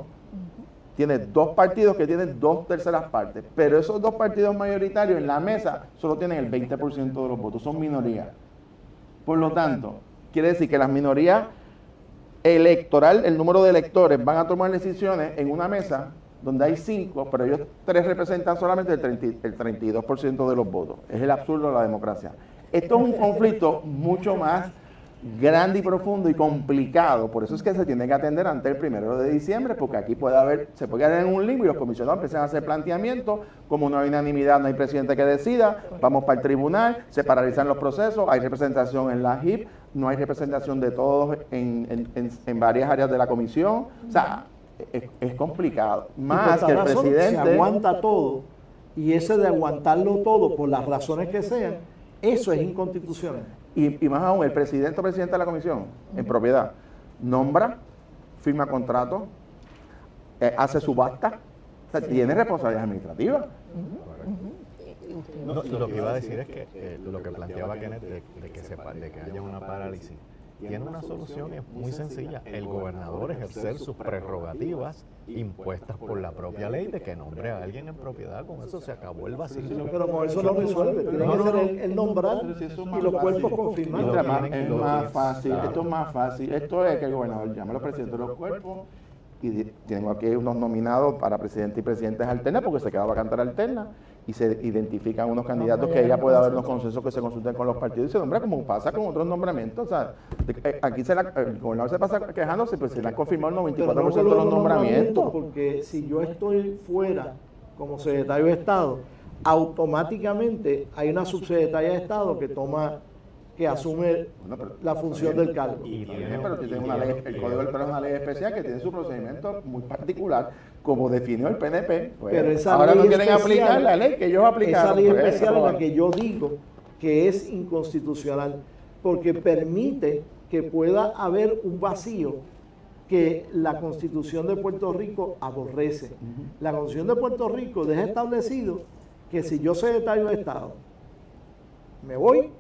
tienes 2 partidos que tienen 2/3 partes, pero esos 2 partidos mayoritarios en la mesa solo tienen el 20% de los votos, son minorías. Por lo tanto, quiere decir que las minorías electoral, el número de electores van a tomar decisiones en una mesa donde hay 5, pero ellos 3 representan solamente el 32% de los votos. Es el absurdo de la democracia. Esto es un conflicto mucho más grande y profundo y complicado, por eso es que se tiene que atender antes del 1 de diciembre, porque aquí se puede quedar en un limbo y los comisionados empiezan a hacer planteamientos, como no hay unanimidad, no hay presidente que decida, vamos para el tribunal, se paralizan los procesos, hay representación en la JIP, no hay representación de todos en varias áreas de la comisión, o sea, es complicado, más que el presidente... Se aguanta todo, y ese de aguantarlo todo, por las razones que sean, eso es inconstitucional. Y más aún, el presidente o presidenta de la comisión, en propiedad, nombra firma contratos, hace subasta, o sea, tiene responsabilidades administrativas. No, lo que iba a decir es que lo que planteaba Kenneth de que haya una parálisis tiene una solución y es muy sencilla. El gobernador ejercer sus prerrogativas impuestas por la propia ley de que nombre a alguien en propiedad. Con eso se acabó el vacío. Pero con eso no resuelve. Tiene que ser el nombrar y los cuerpos confirmar. Es más fácil, esto es más fácil. Esto es que el gobernador llame a los presidentes de los cuerpos y tengo aquí unos nominados para presidente y presidentes alternas porque se queda vacante la alterna y se identifican unos candidatos que ella puede haber unos consensos que se consulten con los partidos y se nombra como pasa con otros nombramientos. O sea, aquí el gobernador se pasa quejándose, pues se le han confirmado el 94% de los nombramientos. Porque si yo estoy fuera como secretario de Estado, automáticamente hay una subsecretaria de Estado que asume la función del cargo. Pero tiene una ley, el Código Electoral es una ley especial que tiene su procedimiento muy particular, como definió el PNP. Pues, pero esa ahora ley no quieren especial, aplicar la ley que ellos aplicaron. Esa ley pues, especial en la que yo digo que es inconstitucional, porque permite que pueda haber un vacío que la Constitución de Puerto Rico aborrece. La Constitución de Puerto Rico deja establecido que si yo soy secretario de Estado, me voy,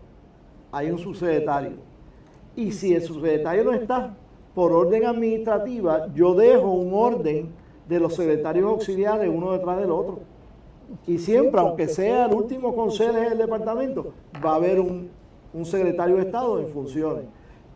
hay un subsecretario. Y si el subsecretario no está, por orden administrativa, yo dejo un orden de los secretarios auxiliares uno detrás del otro. Y siempre, aunque sea el último conserje del departamento, va a haber un secretario de Estado en funciones.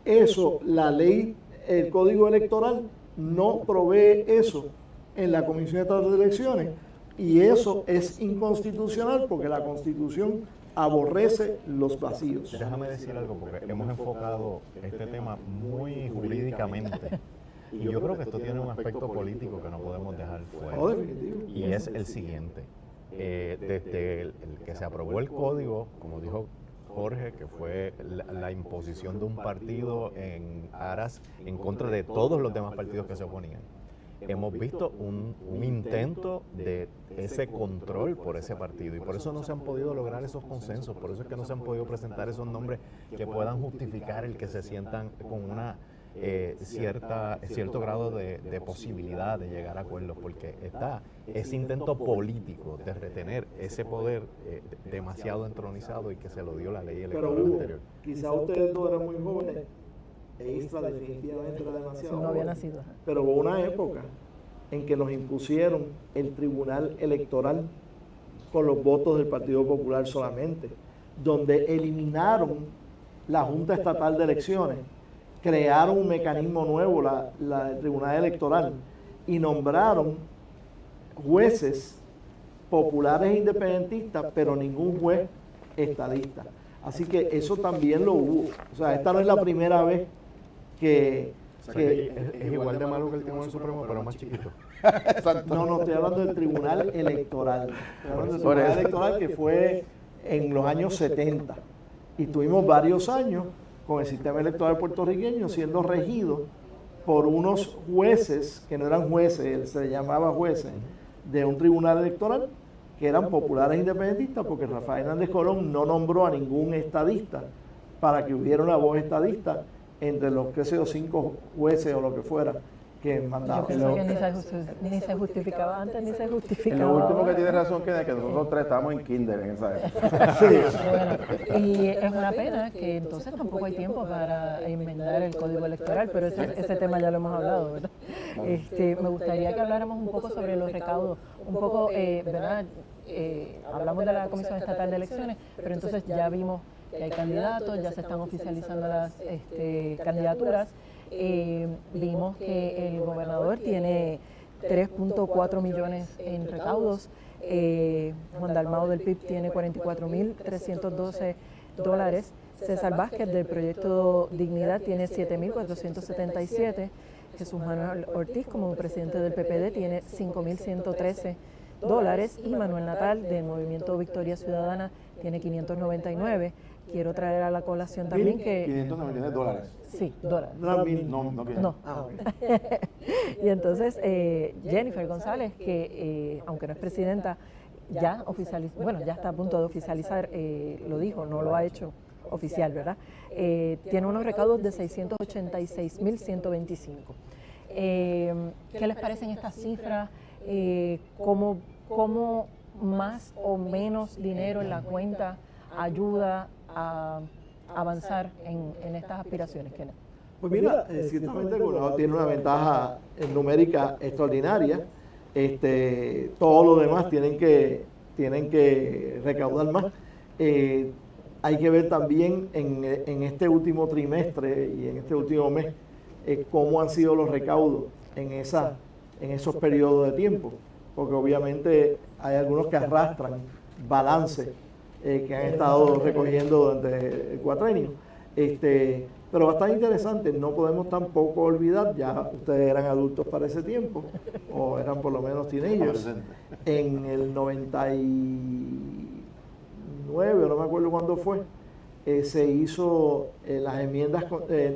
Eso, la ley, el Código Electoral no provee eso en la Comisión Estatal de Elecciones. Y eso es inconstitucional porque la Constitución aborrece los vacíos. Déjame decir algo, porque hemos enfocado este tema muy jurídicamente. Y yo creo que esto tiene un aspecto político que no podemos dejar fuera. No, definitivo. Y es el siguiente. Desde el que se aprobó el código, como dijo Jorge, que fue la imposición de un partido en aras, en contra de todos los demás partidos que se oponían. Hemos visto un intento de ese control por ese partido y por eso no se han podido lograr esos consensos, por eso es que no se han podido presentar esos nombres que puedan justificar el que se sientan con una cierto grado de posibilidad de llegar a acuerdos, porque está ese intento político de retener ese poder demasiado entronizado y que se lo dio la ley electoral anterior. Quizá ustedes dos eran muy jóvenes, Isla definitivamente era demasiado no había nacido. Pero hubo una época en que nos impusieron el Tribunal Electoral con los votos del Partido Popular solamente, donde eliminaron la Junta Estatal de Elecciones, crearon un mecanismo nuevo, el Tribunal Electoral, y nombraron jueces populares e independentistas, pero ningún juez estadista. Así que eso también lo hubo. O sea, esta no es la primera vez que es igual de malo que el Tribunal Supremo, pero más chiquito. No, estoy hablando del Tribunal Electoral. Estoy hablando del Tribunal Electoral que fue en los años 70. Y tuvimos varios años con el sistema electoral puertorriqueño siendo regido por unos jueces, que no eran jueces, se les llamaba jueces, de un tribunal electoral, que eran populares e independentistas, porque Rafael Hernández Colón no nombró a ningún estadista para que hubiera una voz estadista entre los 5 jueces o lo que fuera que mandaban. Yo pienso que ni se justificaba antes ni se justificaba. En lo último que tiene razón que nosotros tres estábamos en kinder en esa época. Sí. Bueno, y es una pena que entonces tampoco hay tiempo para enmendar el Código Electoral, pero ese tema ya lo hemos hablado, ¿verdad? Me gustaría que habláramos un poco sobre los recaudos, un poco, ¿verdad? Hablamos de la Comisión Estatal de Elecciones, pero entonces ya vimos que hay candidatos, ya se están oficializando las candidaturas. Vimos que el gobernador tiene 3.4 millones en recaudos, Juan Dalmau del PIB tiene $44,312, César Vázquez del Proyecto Dignidad tiene 7,477, Jesús Manuel Ortiz como presidente del PPD tiene $5,113 y Manuel Natal del Movimiento Victoria Ciudadana tiene 599. Quiero traer a la colación también que... $599. Sí, dólares. No. Y entonces Jennifer González, que aunque no es presidenta, ya está a punto de oficializar, lo dijo, no lo ha hecho oficial, ¿verdad? Tiene unos recaudos de $686,125. ¿Qué les parecen estas cifras? ¿Cómo más o menos dinero en la cuenta ayuda a avanzar en estas aspiraciones, Kenneth? Pues mira, ciertamente el gobernador tiene una ventaja numérica extraordinaria. Todos los demás tienen que recaudar más. Hay que ver también en este último trimestre y en este último mes cómo han sido los recaudos en esos periodos de tiempo, porque obviamente hay algunos que arrastran balances que han estado recogiendo durante el cuatrenio. Pero bastante interesante, no podemos tampoco olvidar, ya ustedes eran adultos para ese tiempo, o eran por lo menos teenagers, en el 99, no me acuerdo cuándo fue, se hizo las enmiendas,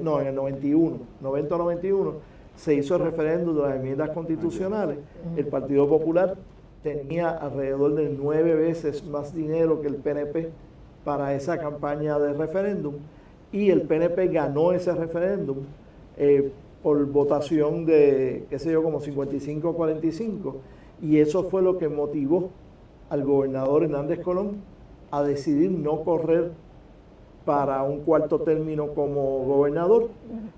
no, en el 91, 90-91, se hizo el referéndum de las enmiendas constitucionales. El Partido Popular tenía alrededor de 9 veces más dinero que el PNP para esa campaña de referéndum, y el PNP ganó ese referéndum por votación de, qué sé yo, como 55-45, y eso fue lo que motivó al gobernador Hernández Colón a decidir no correr para un cuarto término como gobernador,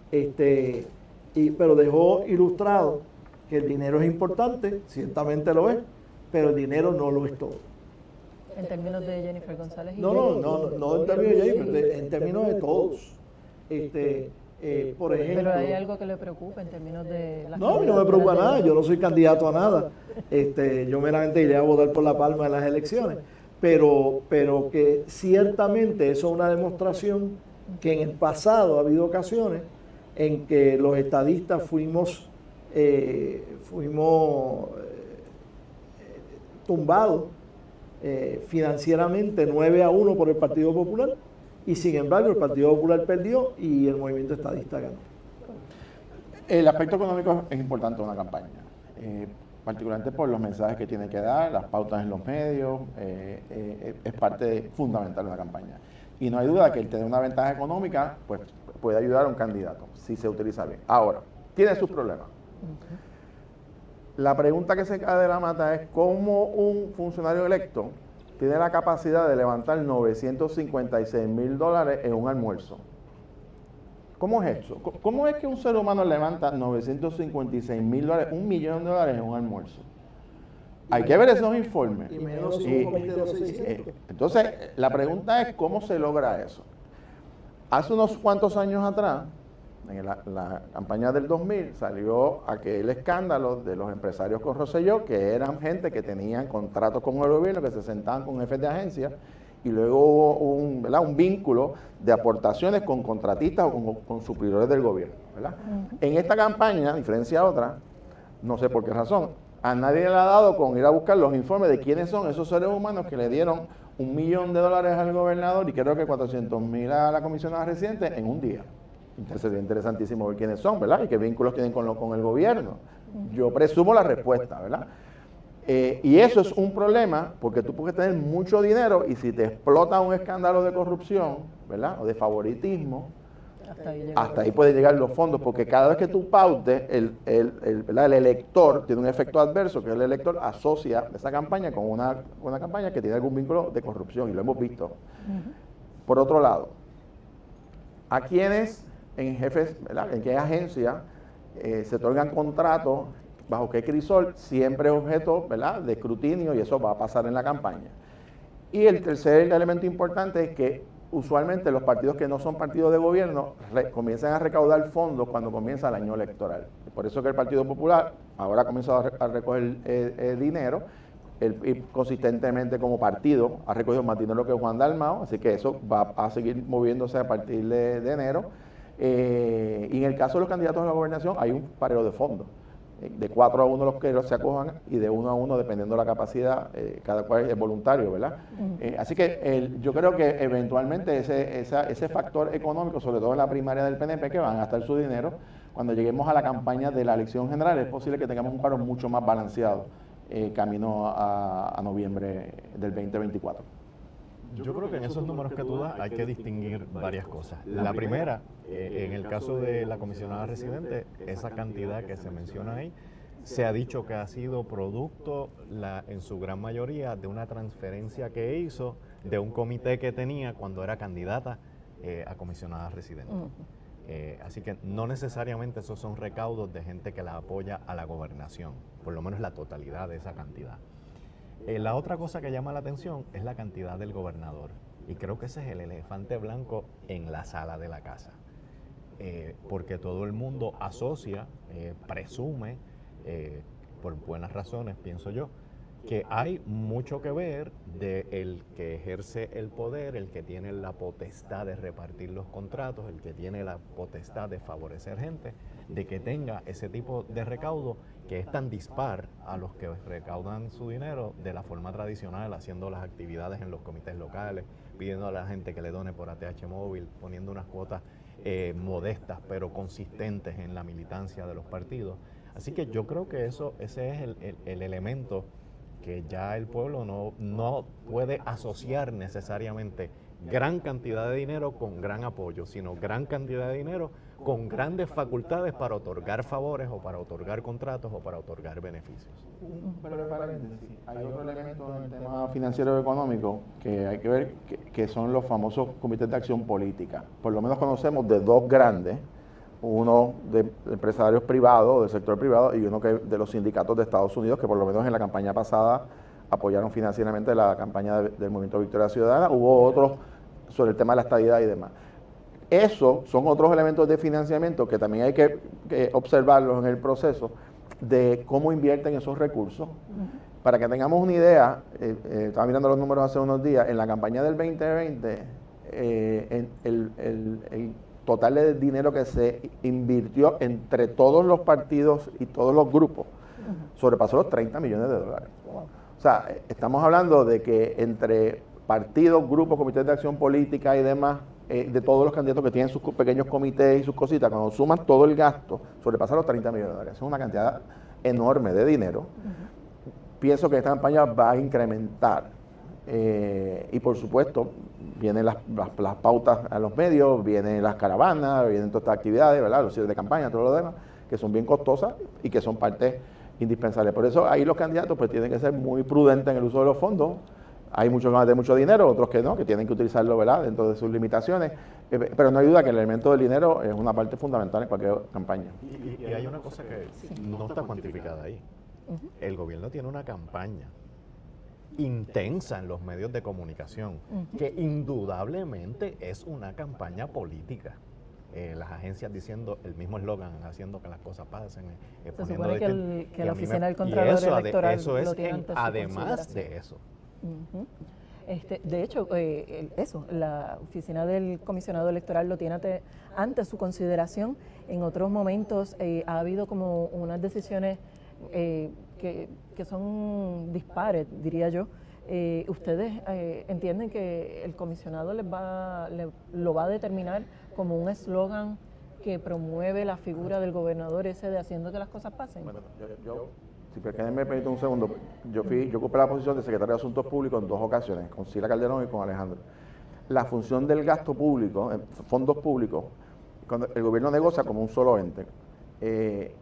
pero dejó ilustrado que el dinero es importante, ciertamente lo es, pero el dinero no lo es todo. En términos de Jennifer González. No en términos de Jennifer, en términos de todos. Por ejemplo. Pero hay algo que le preocupa en términos de las. No, a mí no me preocupa nada, yo no soy candidato a nada. Yo meramente iré a votar por La Palma en las elecciones. Pero que ciertamente eso es una demostración que en el pasado ha habido ocasiones en que los estadistas fuimos tumbados financieramente 9-1 por el Partido Popular, y sin embargo el Partido Popular perdió y el movimiento estadista ganó. El aspecto económico es importante en una campaña, particularmente por los mensajes que tiene que dar, las pautas en los medios, es parte fundamental de una campaña. Y no hay duda que el tener una ventaja económica pues, puede ayudar a un candidato, si se utiliza bien. Ahora, tiene sus problemas. La pregunta que se cae de la mata es cómo un funcionario electo tiene la capacidad de levantar $956,000 en un almuerzo. ¿Cómo es eso? ¿Cómo es que un ser humano levanta $956,000, $1 millón en un almuerzo? Hay que ver esos informes. Y menos un comité de los 600. Entonces, la pregunta es cómo se logra eso. Hace unos cuantos años atrás, en la campaña del 2000, salió aquel escándalo de los empresarios con Rosselló, que eran gente que tenían contratos con el gobierno, que se sentaban con jefes de agencia, y luego hubo un vínculo de aportaciones con contratistas o con suplidores del gobierno, ¿verdad? En esta campaña, a diferencia de otra, no sé por qué razón, a nadie le ha dado con ir a buscar los informes de quiénes son esos seres humanos que le dieron $1 millón al gobernador y creo que 400,000 a la comisionada residente en un día. Sería interesantísimo ver quiénes son, ¿verdad? Y qué vínculos tienen con el gobierno. Yo presumo la respuesta, ¿verdad? Y eso es un problema porque tú puedes tener mucho dinero y si te explota un escándalo de corrupción, ¿verdad? O de favoritismo, hasta ahí pueden llegar los fondos, porque cada vez que tú pautes, el elector tiene un efecto adverso, que el elector asocia esa campaña con una campaña que tiene algún vínculo de corrupción, y lo hemos visto. Por otro lado, a quienes en jefes, ¿verdad? En qué agencia se otorgan contratos, bajo qué crisol, siempre es objeto, ¿verdad?, de escrutinio, y eso va a pasar en la campaña. Y el tercer elemento importante es que usualmente los partidos que no son partidos de gobierno comienzan a recaudar fondos cuando comienza el año electoral. Por eso que el Partido Popular ahora ha comenzado a recoger dinero, y consistentemente como partido ha recogido más dinero que Juan Dalmau, así que eso va a seguir moviéndose a partir de enero. Y en el caso de los candidatos a la gobernación hay un pareo de fondos, de 4-1 los que se acojan y de 1-1 dependiendo de la capacidad, cada cual es voluntario, ¿verdad? Así que yo creo que eventualmente ese factor económico, sobre todo en la primaria del PNP, que van a gastar su dinero, cuando lleguemos a la campaña de la elección general, es posible que tengamos un paro mucho más balanceado camino a noviembre del 2024. Yo creo que en esos números que tú das hay que distinguir varias cosas. La primera, en el caso de la comisionada residente, esa cantidad que se menciona ahí, se ha dicho que ha sido producto, en su gran mayoría, de una transferencia que hizo de un comité que tenía cuando era candidata a comisionada residente. Así que no necesariamente esos son recaudos de gente que la apoya a la gobernación, por lo menos la totalidad de esa cantidad. La otra cosa que llama la atención es la cantidad del gobernador, y creo que ese es el elefante blanco en la sala de la casa, porque todo el mundo asocia, presume, por buenas razones, pienso yo, que hay mucho que ver de el que ejerce el poder, el que tiene la potestad de repartir los contratos, el que tiene la potestad de favorecer gente, de que tenga ese tipo de recaudo que es tan dispar a los que recaudan su dinero de la forma tradicional, haciendo las actividades en los comités locales, pidiendo a la gente que le done por ATH móvil, poniendo unas cuotas modestas pero consistentes en la militancia de los partidos. Así que yo creo que ese es el elemento que ya el pueblo no puede asociar necesariamente gran cantidad de dinero con gran apoyo, sino gran cantidad de dinero con grandes facultades para otorgar favores o para otorgar contratos o para otorgar beneficios. Pero paréntesis, hay otro elemento en el tema financiero y económico que hay que ver, que son los famosos comités de acción política. Por lo menos conocemos de dos grandes, uno de empresarios privados, del sector privado, y uno de los sindicatos de Estados Unidos, que por lo menos en la campaña pasada apoyaron financieramente la campaña del Movimiento Victoria Ciudadana. Hubo otros sobre el tema de la estadidad y demás. Esos son otros elementos de financiamiento que también hay que observarlos en el proceso de cómo invierten esos recursos. Para que tengamos una idea, estaba mirando los números hace unos días, en la campaña del 2020, el total de dinero que se invirtió entre todos los partidos y todos los grupos sobrepasó los 30 millones de dólares. O sea, estamos hablando de que entre partidos, grupos, comités de acción política y demás, de todos los candidatos que tienen sus pequeños comités y sus cositas, cuando suman todo el gasto, sobrepasa los 30 millones de dólares. Es una cantidad enorme de dinero. Pienso que esta campaña va a incrementar. Y por supuesto, vienen las pautas a los medios, vienen las caravanas, vienen todas estas actividades, ¿verdad? Los cierres de campaña, todo lo demás, que son bien costosas y que son parte indispensable. Por eso ahí los candidatos pues tienen que ser muy prudentes en el uso de los fondos. Hay muchos que van a tener mucho dinero, otros que no, que tienen que utilizarlo, ¿verdad?, dentro de sus limitaciones. Pero no hay duda que el elemento del dinero es una parte fundamental en cualquier campaña. Y hay una cosa que no está cuantificada ahí. El gobierno tiene una campaña intensa en los medios de comunicación, que indudablemente es una campaña política. Las agencias diciendo el mismo eslogan, haciendo que las cosas pasen. Se supone que la oficina del Contralor Electoral eso es lo tiene ante su además de eso. De hecho, la oficina del comisionado electoral lo tiene ante su consideración. En otros momentos ha habido como unas decisiones que son dispares, diría yo. ¿Ustedes entienden que el comisionado lo va a determinar como un eslogan que promueve la figura del gobernador ese de haciendo que las cosas pasen? Bueno, si me permite un segundo, yo ocupé la posición de secretario de Asuntos Públicos en dos ocasiones, con Sila Calderón y con Alejandro. La función del gasto público, fondos públicos, cuando el gobierno negocia como un solo ente,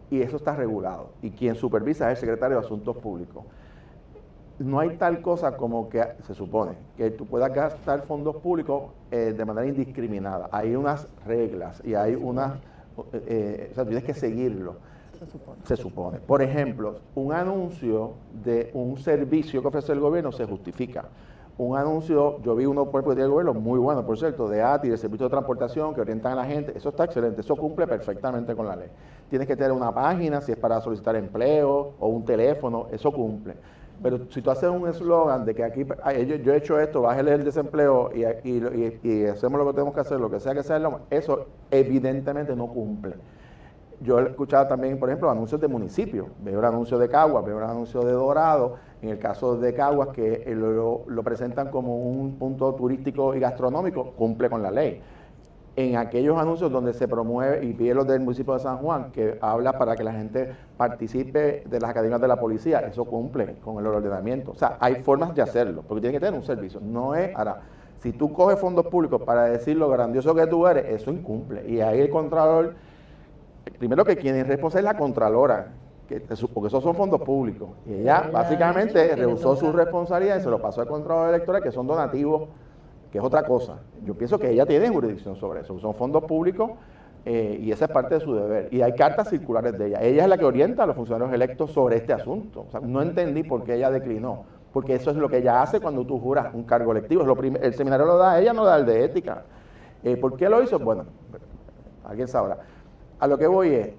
y eso está regulado, y quien supervisa es el secretario de Asuntos Públicos. No hay tal cosa como que se supone que tú puedas gastar fondos públicos de manera indiscriminada. Hay unas reglas y hay unas, o sea, tienes que seguirlo. Se supone. Por ejemplo, un anuncio de un servicio que ofrece el gobierno se justifica. Un anuncio, yo vi uno por el del gobierno, muy bueno, por cierto, de ATI, de servicio de transportación, que orientan a la gente. Eso está excelente, eso cumple perfectamente con la ley. Tienes que tener una página, si es para solicitar empleo, o un teléfono, eso cumple. Pero si tú haces un eslogan de que aquí, yo he hecho esto, bájale el desempleo y hacemos lo que tenemos que hacer, lo que sea, eso evidentemente no cumple. Yo he escuchado también, por ejemplo, anuncios de municipios. Veo el anuncio de Caguas, veo el anuncio de Dorado. En el caso de Caguas, que lo presentan como un punto turístico y gastronómico, cumple con la ley. en aquellos anuncios donde se promueve, y pide los del municipio de San Juan, que habla para que la gente participe de las academias de la policía, eso cumple con el ordenamiento. O sea, hay formas de hacerlo, porque tiene que tener un servicio. No es, ahora, si tú coges fondos públicos para decir lo grandioso que tú eres, eso incumple. Y ahí el Contralor, primero que quien es responsable es la Contralora, porque esos son fondos públicos. Y ella básicamente rehusó su responsabilidad y se lo pasó al Contralor Electoral, que son donativos, que es otra cosa. Yo pienso que ella tiene jurisdicción sobre eso, son fondos públicos y esa es parte de su deber. Y hay cartas circulares de ella. Ella es la que orienta a los funcionarios electos sobre este asunto. O sea, no entendí por qué ella declinó, porque eso es lo que ella hace cuando tú juras un cargo electivo. El seminario lo da ella, no da el de ética. ¿Por qué lo hizo? Bueno, alguien sabrá. A lo que voy es,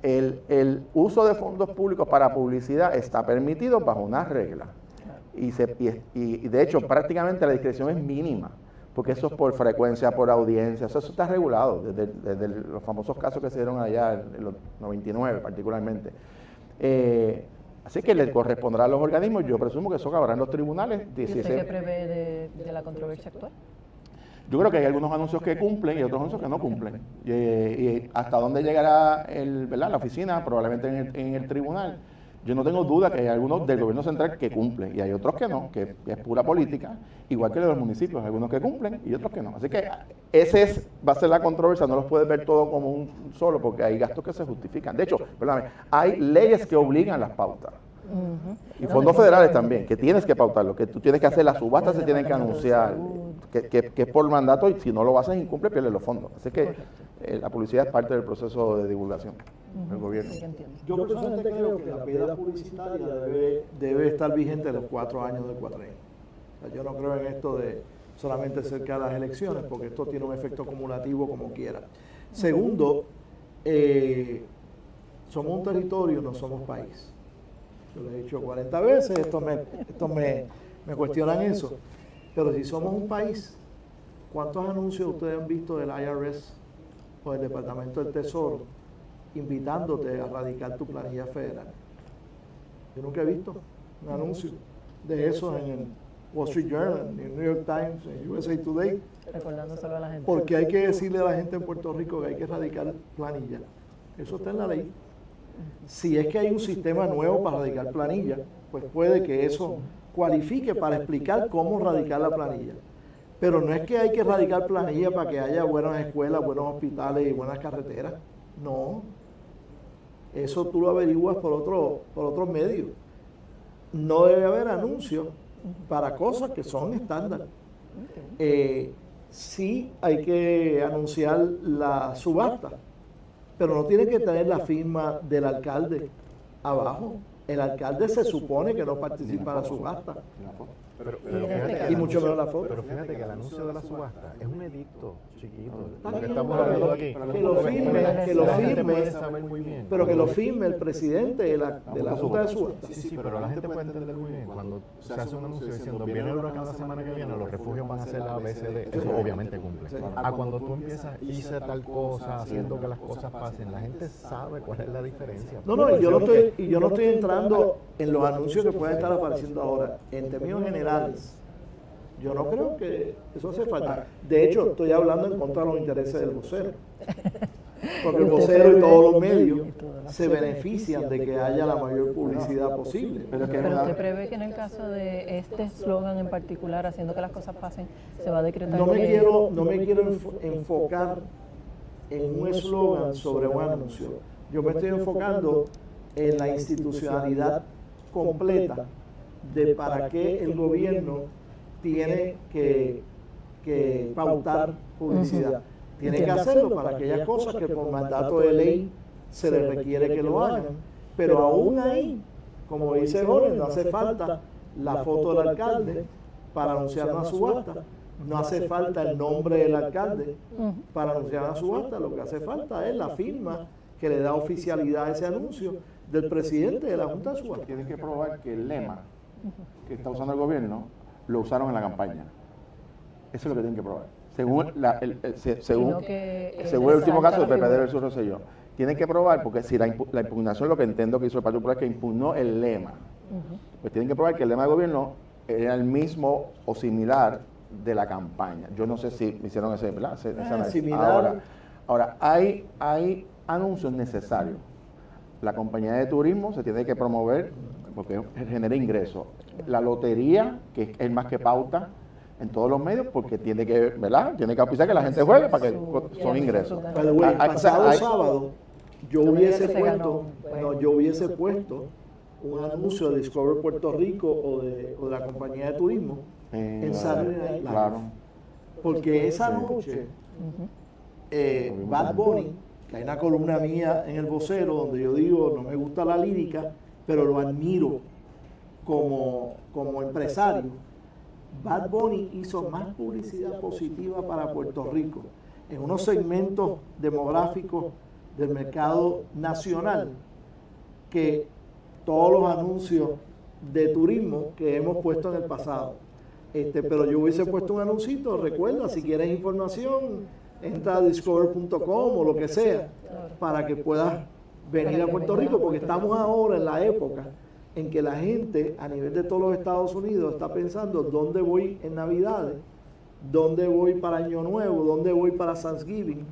el uso de fondos públicos para publicidad está permitido bajo unas reglas. Y de hecho prácticamente la discreción es mínima, porque eso es por frecuencia, por audiencia, eso está regulado desde los famosos casos que se dieron allá en los 99 particularmente. Así que le corresponderá a los organismos, yo presumo que eso acabará en los tribunales. ¿Y usted qué prevé de la controversia actual? Yo creo que hay algunos anuncios que cumplen y otros anuncios que no cumplen. Y hasta dónde llegará la oficina, probablemente en el tribunal. Yo no tengo duda que hay algunos del gobierno central que cumplen y hay otros que no, que es pura política, igual que los municipios, hay algunos que cumplen y otros que no. Así que va a ser la controversia, no los puedes ver todo como un solo, porque hay gastos que se justifican. De hecho, perdóname, hay leyes que obligan las pautas. Y fondos federales también, que tienes que pautarlo, que tú tienes que hacer las subastas, se tienen que anunciar, que es por mandato y si no lo haces incumple, pierdes los fondos. Así que la publicidad es parte del proceso de divulgación del gobierno. Yo personalmente creo que la veda publicitaria debe estar vigente los 4 años del cuatrenio. O sea, yo no creo en esto de solamente cerca de las elecciones, porque esto tiene un efecto acumulativo como quiera. Segundo, somos un territorio, no somos país. Yo lo he dicho 40 veces, esto me cuestionan eso. Pero si somos un país, ¿cuántos anuncios ustedes han visto del IRS o del Departamento del Tesoro invitándote a radicar tu planilla federal? Yo nunca he visto un anuncio de eso en el Wall Street Journal, en el New York Times, en USA Today. Recordándoselo a la gente. Porque hay que decirle a la gente en Puerto Rico que hay que radicar planilla. Eso está en la ley. Si es que hay un sistema nuevo para radicar planilla, pues puede que eso cualifique para explicar cómo radicar la planilla. Pero no es que hay que radicar planilla para que haya buenas escuelas, buenos hospitales y buenas carreteras. No. Eso tú lo averiguas por otros medios. No debe haber anuncios para cosas que son estándar. Sí hay que anunciar la subasta, pero no tiene que tener la firma del alcalde abajo. El alcalde se supone que no participa en la subasta. Y mucho menos la foto. Pero fíjate que el anuncio de la subasta es un edicto chiquito. Lo que estamos hablando aquí. Que lo firme, pero que lo firme el presidente de la Junta de Subasta. Sí, pero la gente puede entender muy bien cuando se hace un anuncio diciendo viene el huracán la semana que viene, los refugios van a ser la ABCD, eso obviamente cumple. A cuando tú empiezas, hice tal cosa, haciendo que las cosas pasen, la gente sabe cuál es la diferencia. No, y yo no estoy entrando en los anuncios que pueden estar apareciendo ahora. En términos generales, yo no creo que eso hace falta. De hecho, estoy hablando en contra de los intereses del vocero. Porque el vocero y todos los medios se benefician de que haya la mayor publicidad posible. Pero usted prevé que en el caso de este eslogan en particular, haciendo que las cosas pasen, se va a decretar. No me quiero enfocar en un eslogan sobre un anuncio. Yo me estoy enfocando en la institucionalidad completa de para qué el gobierno tiene que pautar publicidad. Tiene que hacerlo para aquellas cosas que por mandato de ley se le requiere que lo hagan. Pero aún ahí, como dice Jorge, no hace falta la foto del alcalde para anunciar una subasta. No hace falta el nombre del alcalde para anunciar una subasta. Lo que hace falta es la firma que le da oficialidad a ese anuncio del presidente de la Junta de Subasta. Tienen que probar que el lema que está usando el gobierno lo usaron en la campaña. Eso es lo que tienen que probar. Según el último caso de PPD versus Rosselló. Tienen que probar, porque si la impugnación, lo que entiendo que hizo el Partido Popular es que impugnó el lema. Pues tienen que probar que el lema de gobierno era el mismo o similar de la campaña. Yo no sé si me hicieron ese, ¿verdad? Ese análisis. Similar. Ahora hay anuncios necesarios. La compañía de turismo se tiene que promover porque genera ingresos. La lotería, que es el más que pauta en todos los medios, porque tiene que, ¿verdad? Tiene que auspiciar que la gente juegue para que son ingresos. By the way, el pasado sábado yo hubiese se ganó, puesto un anuncio de Discover Puerto Rico o de la compañía de turismo en Saturday Night Live. Claro. Porque esa noche Bad Bunny, que hay una columna mía en El Vocero donde yo digo, no me gusta la lírica, pero lo admiro como empresario. Bad Bunny hizo más publicidad positiva para Puerto Rico en unos segmentos demográficos del mercado nacional que todos los anuncios de turismo que hemos puesto en el pasado. Pero yo hubiese puesto un anuncito, recuerda, si quieres información, entra a discover.com o lo que sea, para que puedas venir a Puerto Rico, porque estamos ahora en la época en que la gente a nivel de todos los Estados Unidos está pensando dónde voy en Navidades, dónde voy para Año Nuevo, dónde voy para Thanksgiving,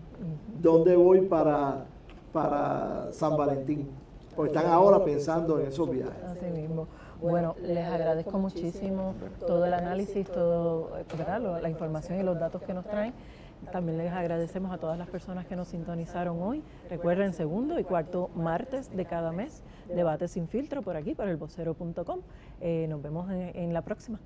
dónde voy para San Valentín, porque están ahora pensando en esos viajes. Así mismo. Bueno, les agradezco muchísimo todo el análisis, todo, ¿verdad? La información y los datos que nos traen. También les agradecemos a todas las personas que nos sintonizaron hoy. Recuerden, segundo y cuarto martes de cada mes, Debate Sin Filtro por aquí, por elvocero.com. Nos vemos en la próxima.